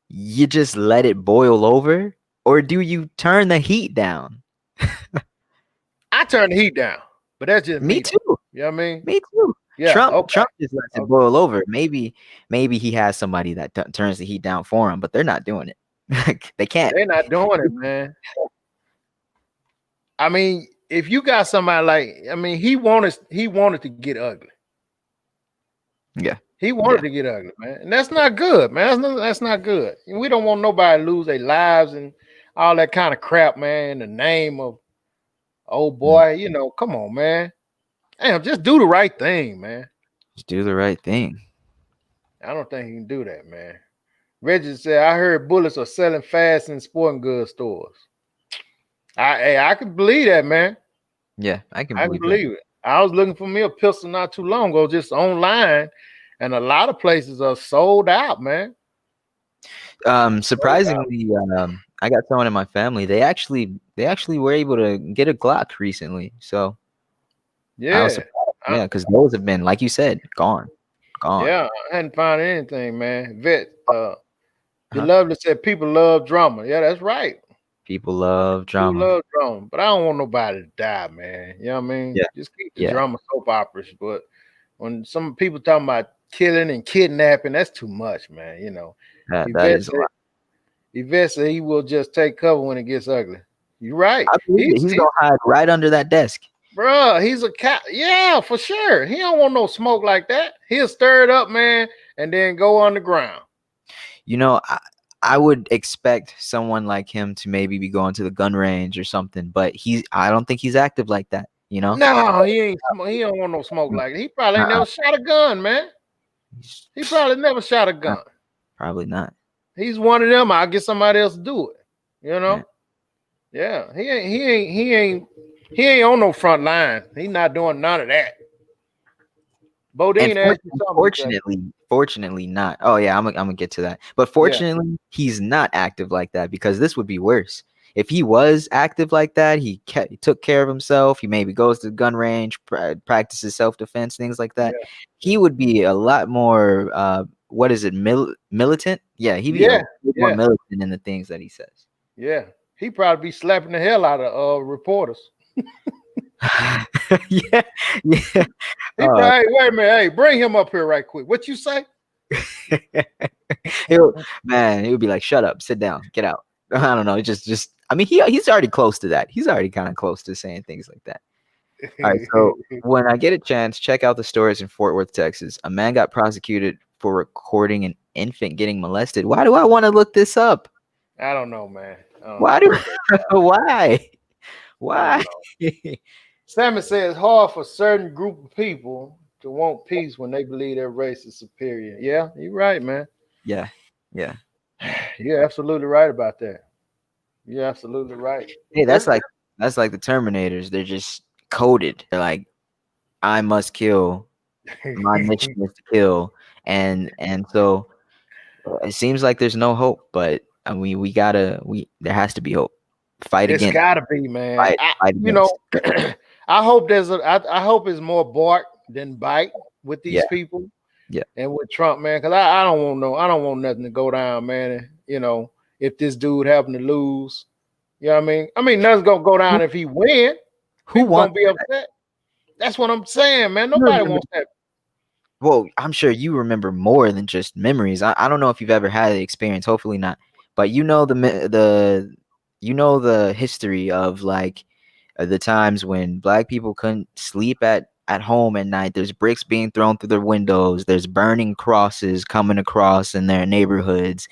you just let it boil over, or do you turn the heat down?
I turn the heat down, but that's just
Me
me, though.
too.
You know what I mean?
Me too.
Yeah.
Trump
Okay.
just lets it
Okay.
boil over. Maybe he has somebody that turns the heat down for him, but they're not doing it. They can't.
They're not doing it, man. I mean, if you got somebody like, I mean, he wanted to get ugly.
Yeah.
He wanted
Yeah.
to get ugly, man, and that's not good, man. That's not good. We don't want nobody to lose their lives and all that kind of crap, man. In the name of old
Mm.
boy, come on, man. Damn, just do the right thing, man.
Just do the right thing.
I don't think he can do that, man. Reggie said, I heard bullets are selling fast in sporting goods stores. I can believe that, man.
Yeah, I can
I can
believe that.
believe it. I was looking for me a pistol not too long ago, just online, and a lot of places are sold out, man. Sold out.
Surprisingly, I got someone in my family. They actually were able to get a Glock recently. So I was
Yeah.
surprised.
I,
Yeah, because those have been, like you said, gone, gone.
yeah, I hadn't found anything, man. Vet, the
Huh?
lovely said people love drama. Yeah, that's right.
People love
People
drama.
love drama, but I don't want nobody to die, man. You know what I mean?
Yeah,
Just keep the
yeah.
drama soap operas. But when some people talking about killing and kidnapping, that's too much, man.
That
Yvette
is a
said,
lot.
Yvette said he will just take cover when it gets ugly. You're right.
I believe it. He's gonna hide right under that desk.
Bruh, he's a cat. Yeah, for sure. He don't want no smoke like that. He'll stir it up, man, and then go on the ground.
You know, I would expect someone like him to maybe be going to the gun range or something, but I don't think he's active like that. You know?
No, he ain't. He don't want no smoke like that. He probably ain't never shot a gun, man. He probably never shot a gun.
Probably not.
He's one of them. I'll get somebody else to do it. You know? Yeah. He ain't on no front line. He's not doing none of that. Bodine asked you something.
Fortunately not. Oh yeah, I'm gonna get to that. But fortunately, he's not active like that, because this would be worse. If he was active like that, he took care of himself. He maybe goes to the gun range, practices self-defense, things like that. Yeah. He would be a lot more. What is it? Militant? Yeah, he'd be more militant in the things that he says.
Yeah, he probably be slapping the hell out of reporters.
yeah.
Hey, wait a minute. Hey, bring him up here right quick. What you say?
He would be like, "Shut up, sit down, get out." I don't know. Just. I mean, he's already close to that. He's already kind of close to saying things like that. All right. So when I get a chance, check out the stories in Fort Worth, Texas. A man got prosecuted for recording an infant getting molested. Why do I want to look this up?
I don't know, man.
Why? Why?
Salmon says it's hard for a certain group of people to want peace when they believe their race is superior. Yeah, you're right, man.
Yeah.
You're absolutely right about that. You're absolutely right.
Hey, that's like the Terminators. They're just coded. They're like, I must kill. My mission is to kill. And so it seems like there's no hope, but I mean, there has to be hope. Fight again.
It's gotta be, man. I hope I hope it's more bark than bite with these people.
Yeah.
And with Trump, man, because I don't want nothing to go down, man. And, if this dude happened to lose, you know what I mean? I mean, nothing's gonna go down if he win.
Who wants
to be upset? That's what I'm saying, man. Nobody wants that.
Well, I'm sure you remember more than just memories. I don't know if you've ever had the experience. Hopefully not. But the history of like the times when Black people couldn't sleep at home at night. There's bricks being thrown through their windows. There's burning crosses coming across in their neighborhoods.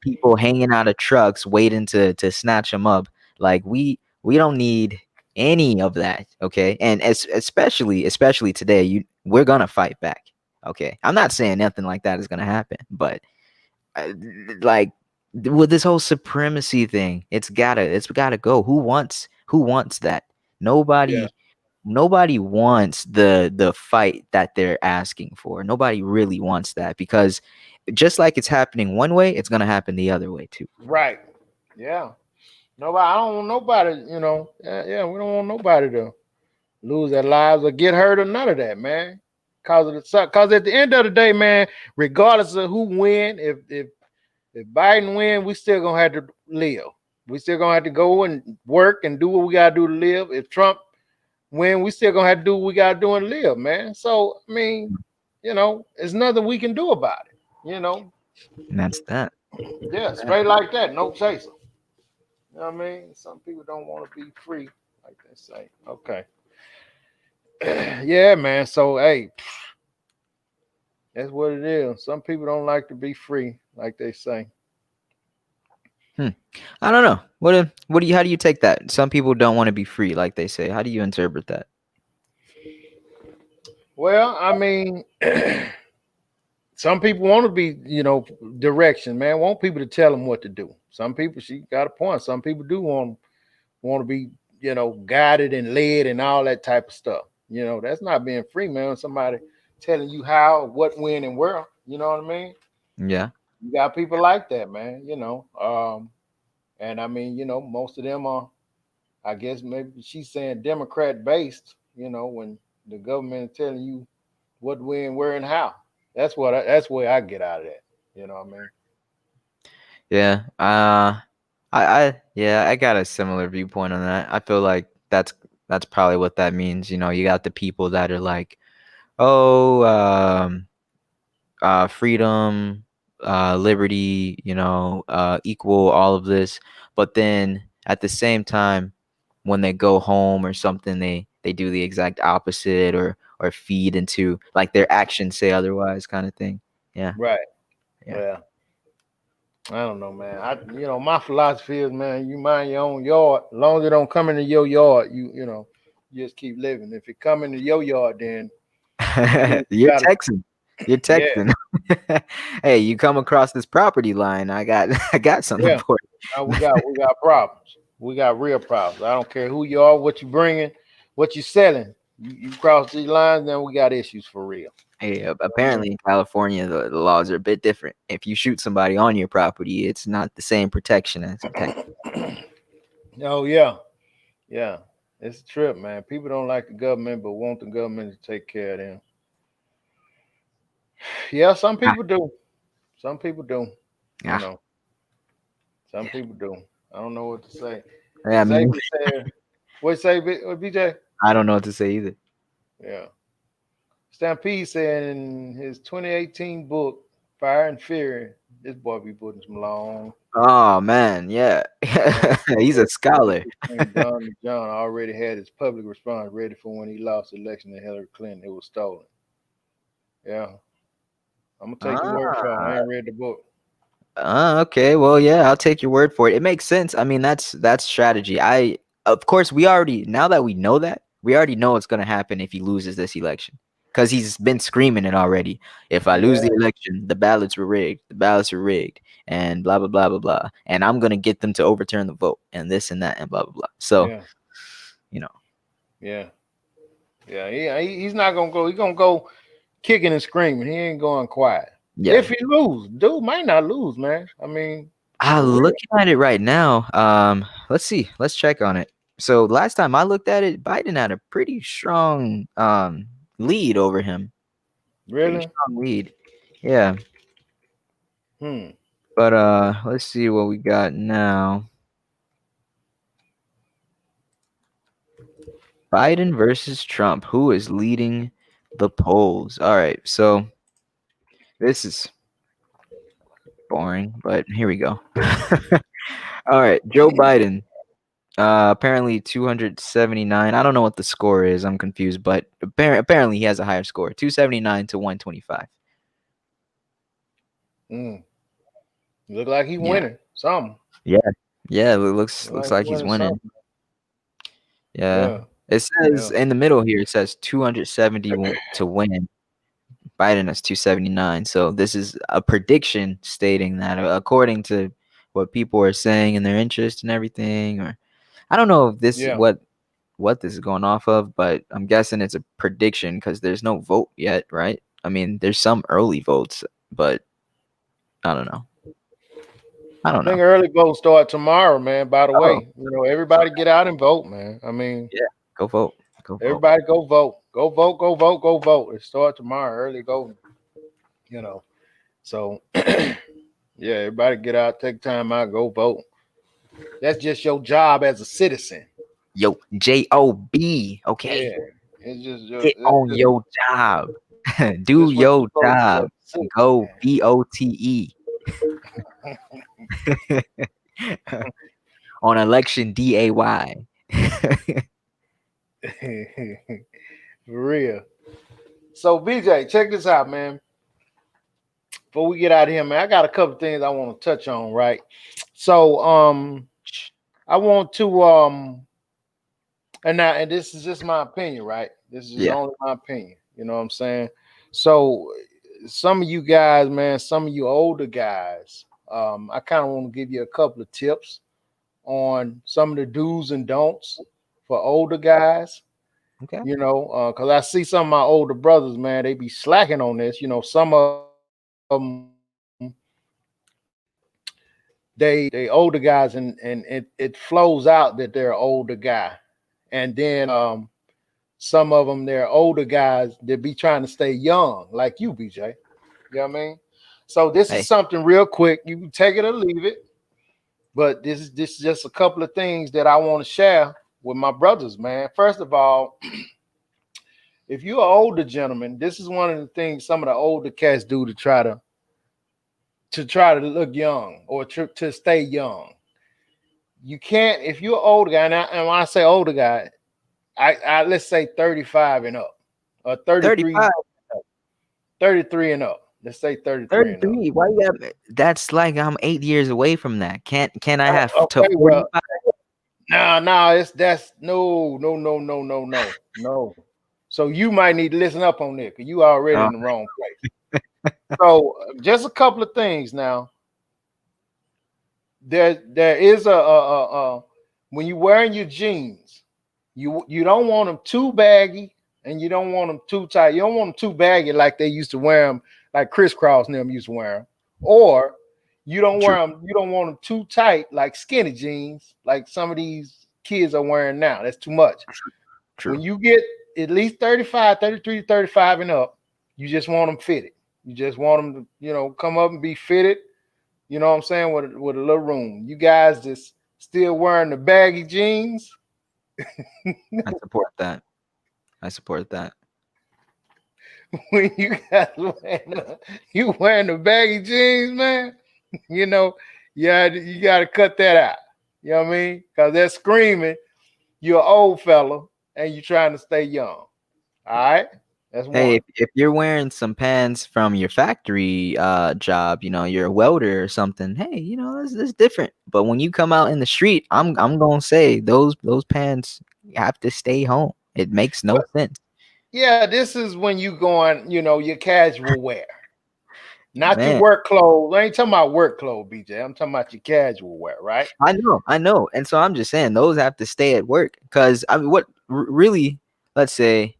People hanging out of trucks waiting to snatch them up. Like we don't need any of that. Okay. And especially today, we're going to fight back. Okay. I'm not saying nothing like that is going to happen, but like with this whole supremacy thing, it's gotta go. Who wants that? Nobody wants the fight that they're asking for. Nobody really wants that, because just like it's happening one way, it's gonna happen the other way too.
Right. Yeah. Nobody. I don't want nobody. Yeah. We don't want nobody to lose their lives or get hurt or none of that, man. Cause at the end of the day, man, regardless of who win, if Biden win, we still gonna have to live. We still gonna have to go and work and do what we gotta do to live. If Trump win, we still gonna have to do what we gotta do and live, man. So I mean, there's nothing we can do about it.
And that's that.
Yeah, straight like that, no chaser. You know what I mean? Some people don't want to be free, like they say. Okay. Yeah, man. So hey, that's what it is. Some people don't like to be free, like they say.
I don't know. How do you take that? Some people don't want to be free, like they say. How do you interpret that?
Well, I mean, some people want to be, direction, man. Want people to tell them what to do. Some people, she got a point. Some people do want to be, guided and led and all that type of stuff. That's not being free, man. Somebody telling you how, what, when, and where. You know what I mean?
Yeah.
You got people like that, man. And I mean, most of them are, I guess maybe she's saying Democrat based. When the government is telling you what, when, where, and how. That's where I get out of that. You know what I mean?
Yeah. I got a similar viewpoint on that. I feel like that's probably what that means. You got the people that are like, freedom, liberty, equal, all of this. But then at the same time, when they go home or something, they do the exact opposite, or feed into, like, their actions say otherwise, kind of thing. Yeah,
Right.
yeah.
Well, I don't know, man. My philosophy is, man, you mind your own yard. As long as it don't come into your yard, you just keep living. If it come into your yard, then you do what you
You're
gotta.
texting. You're
Yeah,
texting. Hey, you come across this property line, I got I got something
yeah.
for
Now
you.
we got problems. We got real problems. I don't care who you are, what you bringing, what you selling. You cross these lines, then we got issues for real.
Hey,
You know what I mean?
apparently in California, the laws are a bit different. If you shoot somebody on your property, it's not the same protection as Texas.
Oh yeah, yeah. It's a trip, man. People don't like the government, but want the government to take care of them. Yeah, some
Ah,
people do. Some people do. You
ah,
know, some people do. I don't know what to say.
yeah, I mean,
Xavier said, "What you say, BJ?"
I don't know what to say either.
Yeah. Stampede said in his 2018 book, Fire and Fury, this boy be putting some
Oh man, yeah,
long
he's a
speech
scholar.
between Don and John. Already had his public response ready for when he lost the election to Hillary Clinton. It was stolen. Yeah. I'm gonna take your word for it. I
Ah,
ain't read the book.
okay. Well, yeah, I'll take your word for it. It makes sense. I mean, that's strategy. Of course, we already, now that we know that, we already know what's gonna happen if he loses this election, because he's been screaming it already. If I lose
Yeah,
the election, the ballots were rigged. The ballots were rigged, and blah blah blah blah blah. And I'm gonna get them to overturn the vote, and this and that, and blah blah blah. So,
yeah,
you know,
yeah, yeah. He's not gonna go. He's gonna go kicking and screaming. He ain't going quiet.
yeah.
If he lose, dude might not lose, man. I mean, for real.
Looking at it right now, let's see. Let's check on it. So last time I looked at it, Biden had a pretty strong lead over him. Pretty
Really?
strong lead. Yeah.
Hmm.
But let's see what we got now. Biden versus Trump. Who is leading the polls? All right. So this is boring, but here we go. All right. Joe Biden. Apparently 279. I don't know what the score is. I'm confused, but apparently he has a higher score. 279 to 125.
Hmm. Look like he
Yeah.
winning something.
Yeah. Yeah, it looks
Look like he
like he's
winning
winning.
something.
Yeah.
Yeah.
It
Yeah.
says in the middle here, it says 270 to win. Biden has 279. So this is a prediction stating that, according to what people are saying and their interest and everything, or I don't know if this
Yeah.
what this is going off of, but I'm guessing it's a prediction because there's no vote yet, right? I mean, there's some early votes, but I don't know. I
I
don't know.
think early votes start tomorrow, man. By the
Oh,
way, everybody get out and vote, man. I mean,
yeah. Go vote. Go vote.
everybody go vote. Go vote. Go vote. Go vote. It starts tomorrow. Early voting. You know. So yeah, everybody get out, take time out, go vote. That's just your job as a citizen.
Yo, JOB. Okay.
Yeah. It's just your
Get on
it's
your job. Do
just what you're
your
supposed to do as
job.
a citizen,
Go VOTE on election DAY.
man. For real. So BJ, check this out, man. Before we get out of here, man, I got a couple things I want to touch on, right? So I want to and this is just my opinion, right? This is just
Yeah.
only my opinion. You know what I'm saying? So some of you guys, man, some of you older guys, I kind of want to give you a couple of tips on some of the do's and don'ts for older guys.
Okay.
Because I see some of my older brothers, man, they be slacking on this. Some of them they older guys, and it flows out that they're an older guy, and then some of them they're older guys that be trying to stay young, like you, BJ. You know what I mean? So this is
Hey.
something real quick. You can take it or leave it, but this is just a couple of things that I want to share with my brothers, man. First of all, if you're an older gentleman, this is one of the things some of the older cats do to try to to try to look young or to stay young. You can't if you're an older guy. And when I say older guy, I let's say 35 and up, or 33,
35,
33 and up. Let's say 33 and up.
33. Why you got? That's like I'm 8 years away from that. Can I have to
Okay, well,
45?
no, that's no. So you might need to listen up on this because you already
Oh,
in the wrong place. So just a couple of things now. There is a when you wearing your jeans, you don't want them too baggy and you don't want them too tight. You don't want them too baggy like they used to wear them, like crisscross and them used to wear them, or you don't
true,
wear them. You don't want them too tight like skinny jeans, like some of these kids are wearing now. That's too much.
true.
When you get at least 35, 33, 35 and up, you just want them fitted. You just want them to, come up and be fitted. You know what I'm saying? With a little room. You guys just still wearing the baggy jeans.
I support that. I support that.
When you guys wearing the baggy jeans, man, you gotta cut that out. You know what I mean? Because they're screaming, you're an old fella and you're trying to stay young. All right? That's one.
Hey, if you're wearing some pants from your factory job, you're a welder or something. Hey, that's different. But when you come out in the street, I'm gonna say those pants have to stay home. It makes no sense.
Yeah, this is when you going, your casual wear. Not your
Man,
work clothes. I ain't talking about work clothes, BJ. I'm talking about your casual wear, right?
I know. And so I'm just saying those have to stay at work because I mean, what really? Let's say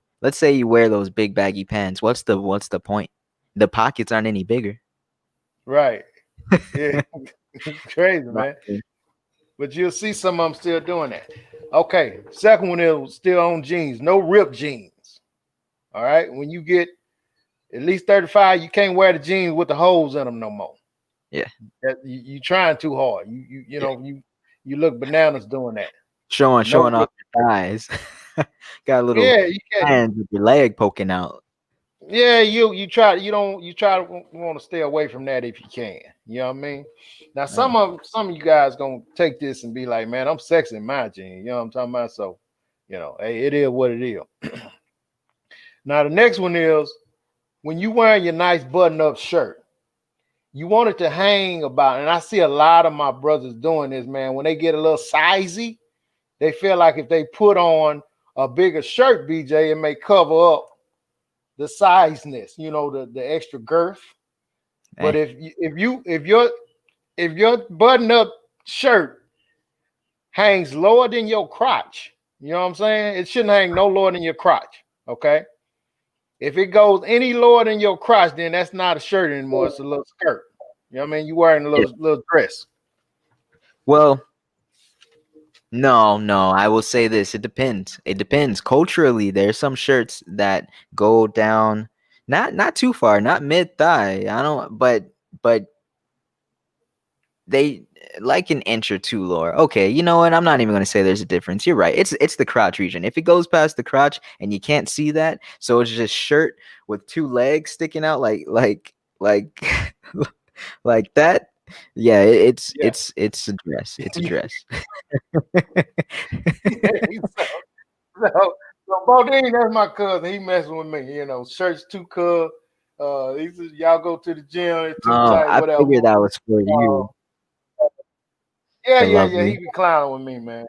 you wear those big baggy pants. What's the point? The pockets aren't any bigger.
Right. Yeah. It's crazy, man. But you'll see some of them still doing that. Okay. Second one is still on jeans. No ripped jeans. All right. When you get at least 35, you can't wear the jeans with the holes in them no more.
Yeah.
You trying too hard. You look bananas doing that.
Showing off your thighs. Got a little hands with your leg poking out.
Yeah, you try to want to stay away from that if you can. You know what I mean? Now some of you guys gonna take this and be like, man, I'm sexy in my jeans. You know what I'm talking about? So, hey, it is what it is. Now the next one is when you wearing your nice button-up shirt, you want it to hang about, and I see a lot of my brothers doing this, man. When they get a little sizey, they feel like if they put on a bigger shirt, BJ, it may cover up the sizeness, the extra girth. But if your button-up shirt hangs lower than your crotch, you know what I'm saying? It shouldn't hang no lower than your crotch. Okay. If it goes any lower than your crotch, then that's not a shirt anymore. It's a little skirt. You know what I mean? You wearing a little dress.
Well, no. I will say this. It depends. Culturally, there's some shirts that go down not too far, not mid thigh. I don't, but they like an inch or two lower. Okay, you know what? I'm not even going to say there's a difference. You're right. It's the crotch region. If it goes past the crotch and you can't see that, so it's just shirt with two legs sticking out like like that. Yeah, it's a dress. It's a dress.
So Bodine, that's my cousin. He messing with me. Shirts too cub. He says y'all go to the gym. It's too tight. Whatever.
I figured that was for you.
Yeah. He be clowning with me, man.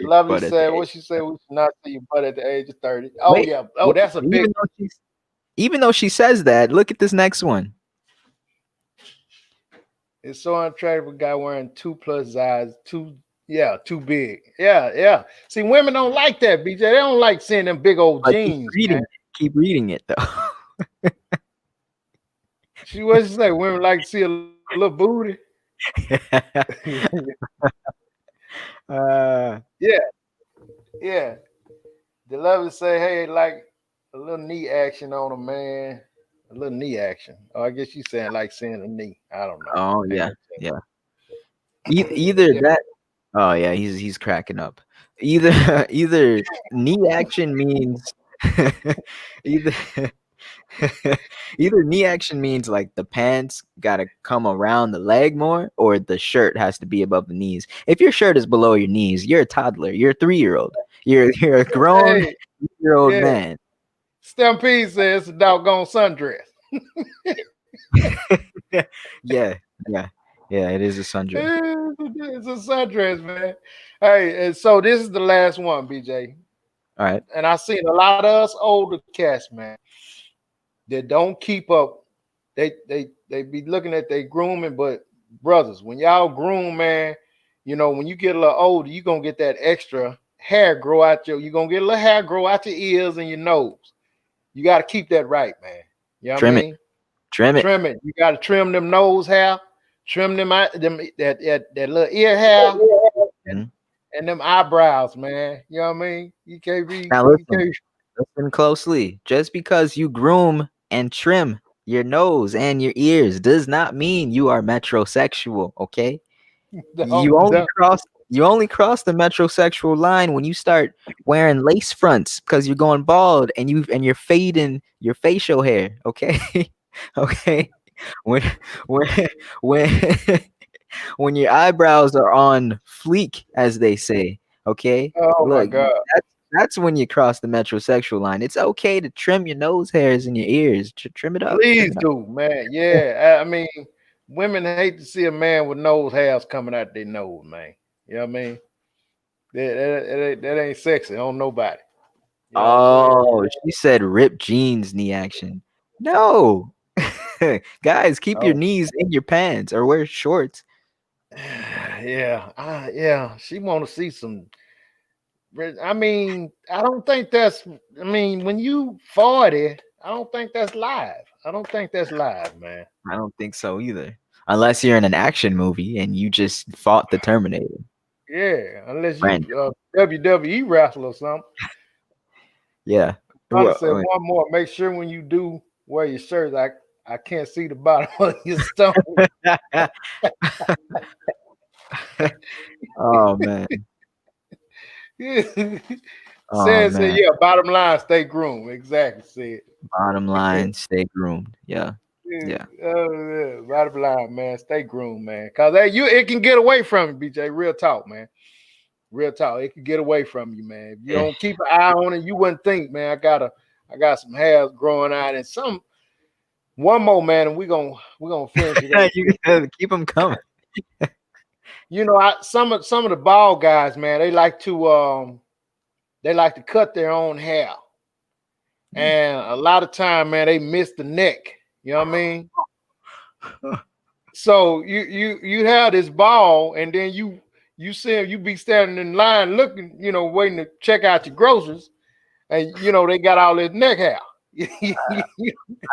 Lovely said, what she said, we should not see your butt at the age of 30. Oh, wait, yeah. Oh, that's a big.
Even though she says that, look at this next one.
It's so unattractive. A guy wearing 2+ size, too big. Yeah. See, women don't like that, BJ. They don't like seeing them big old jeans.
Keep reading it though.
What she say? Women like to see a little booty. Yeah. The lovely say, hey, like a little knee action on them, man. A little knee action. Oh, I guess she's saying like seeing a knee. I don't know.
Oh yeah. Either that. Oh yeah, he's cracking up. Either knee action means either Either knee action means like the pants gotta come around the leg more, or the shirt has to be above the knees. If your shirt is below your knees, you're a toddler. You're a 3-year-old. You're a grown
Hey,
year old
yeah.
man.
Stampede says it's a doggone sundress.
Yeah, yeah, yeah. It is a sundress.
It's a sundress, man. Hey, and so this is the last one, BJ.
All right.
And I seen a lot of us older cats, man, that don't keep up. They be looking at their grooming, but brothers, when y'all groom, man, you know, when you get a little older, you gonna get that extra hair grow out your, you gonna get a little hair grow out your ears and your nose. You gotta keep that right, man. You know what I
Trim it.
mean?
Trim it.
Trim it. You gotta trim them nose hair, trim them out them that little ear hair
Mhm.
and them eyebrows, man. You know what I mean? You can't be
Now
you
listen.
can't
Listen closely. Just because you groom and trim your nose and your ears does not mean you are metrosexual, okay? You only
don't
cross the metrosexual line when you start wearing lace fronts because you're going bald and you're fading your facial hair, okay? Okay? When when when when your eyebrows are on fleek, as they say, okay?
oh my
Look,
god.
that's when you cross the metrosexual line. It's okay to trim your nose hairs and your ears. Trim it up. Trim
Please
it up.
do, man. Yeah. I mean, women hate to see a man with nose hairs coming out their nose, man. You know what I mean? That ain't sexy on nobody. You know what I'm saying?
Oh, she said ripped jeans knee action. No. Guys, keep your
Oh,
knees in your pants or wear shorts.
yeah. Yeah. She want to see some. I mean, I don't think that's. I mean, when you 40, I don't think that's live. I don't think that's live, man.
I don't think so either. Unless you're in an action movie and you just fought the Terminator.
Yeah, unless you
Brand.
WWE wrestler or something.
Yeah.
Hunter
Well,
said one more. Make sure when you do wear your shirt, I can't see the bottom of your stomach.
oh man. Oh
Said,
man.
yeah, bottom line, stay groomed. Exactly, said.
Bottom line, stay groomed. Yeah.
Yeah,
Yeah.
yeah, bottom line, man, stay groomed, man. Cause it can get away from you, BJ. Real talk, man. Real talk. It can get away from you, man. If you
Yeah.
don't keep an eye on it, you wouldn't think, man. I got some hairs growing out, and some one more, man, and we're gonna finish it up.
You gotta keep them coming.
You know, some of the bald guys, man, they like to cut their own hair. And a lot of time, man, they miss the neck. You know what I mean? So you have this ball, and then you see you be standing in line looking, waiting to check out your groceries, and they got all this neck hair.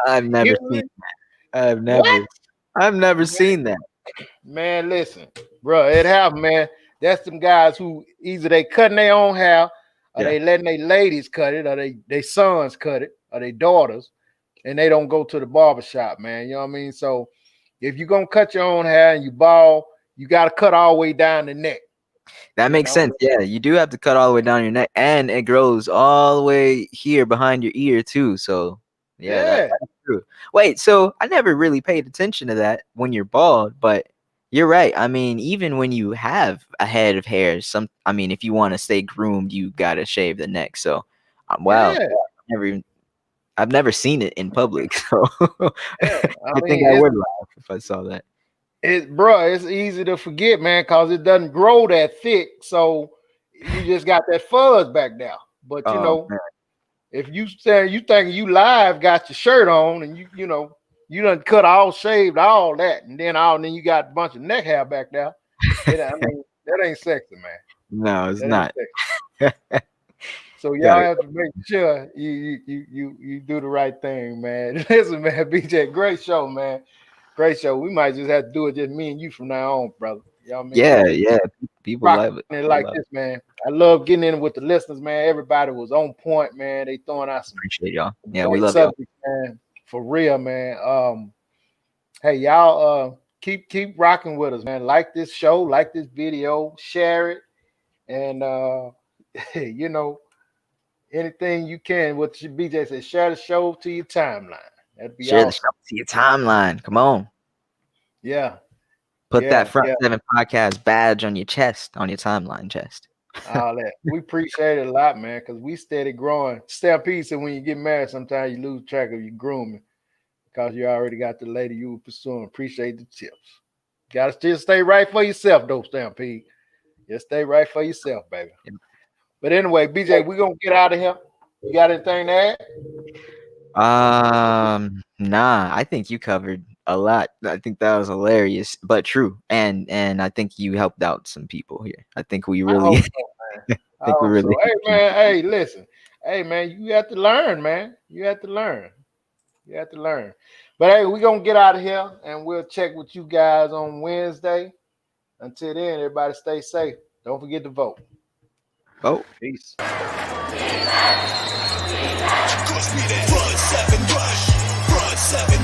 I've never
You
seen
know
I've
what?
never I've never seen that.
Man, listen, bro, it happened, man. That's them guys who either they cutting their own hair, or
Yeah.
they letting their ladies cut it, or they sons cut it, or they daughters, and they don't go to the barber shop, man. You know what I mean? So if you're gonna cut your own hair and you bald, you gotta cut all the way down the neck.
That
You
makes
know?
sense. Yeah, you do have to cut all the way down your neck, and it grows all the way here behind your ear too. So, yeah,
Yeah.
that's true. Wait, so I never really paid attention to that when you're bald, but you're right. I mean, even when you have a head of hair, I mean, if you want to stay groomed, you gotta shave the neck. So, wow,
Yeah.
never even, I've never seen it in public. So,
Yeah. I
I think
mean,
I would laugh if I saw that.
it's easy to forget, man, because it doesn't grow that thick. So you just got that fuzz back there. But
Oh man.
if you say you think you live got your shirt on and you done cut all shaved all that and then you got a bunch of neck hair back there. I mean that ain't sexy, man.
No, it's
That ain't
not.
sexy. So y'all
Gotta
have to make sure you do the right thing, man. Listen, man, BJ, great show, man. Great show. We might just have to do it just me and you from now on, brother. You know what I mean?
Yeah, yeah. People
Rocking
love it.
it
People
like
love it.
this, man. I love getting in with the listeners, man. Everybody was on point, man. They throwing out some
Appreciate y'all. Yeah, we
great
love y'all.
subjects, man. For real, man. Hey, y'all keep rocking with us, man. Like this show, like this video, share it, and you know, anything you can. What BJ said, share the show to your timeline. That'd be
Share the
awesome.
show to your timeline. Come on.
Yeah.
Put that
Yeah.
Front
Yeah.
Seven Podcast badge on your chest, on your timeline chest.
All that. We appreciate it a lot, man, because we steady growing. Stampede said when you get married, sometimes you lose track of your grooming because you already got the lady you were pursuing. Appreciate the tips. Gotta still stay right for yourself, though, Stampede. Just stay right for yourself, baby.
Yep.
But anyway, BJ, we're gonna get out of here. You got anything to add?
Nah, I think you covered a lot. I think that was hilarious, but true. And I think you helped out some people here. I think we
I
really
hope so, man. I
think we
hope
really
so. Hey, man. Hey, listen. Hey, man. You have to learn, man. You have to learn. You have to learn. But hey, we're gonna get out of here and we'll check with you guys on Wednesday. Until then, everybody stay safe. Don't forget to vote.
vote.
Peace.
Front seven rush. Front seven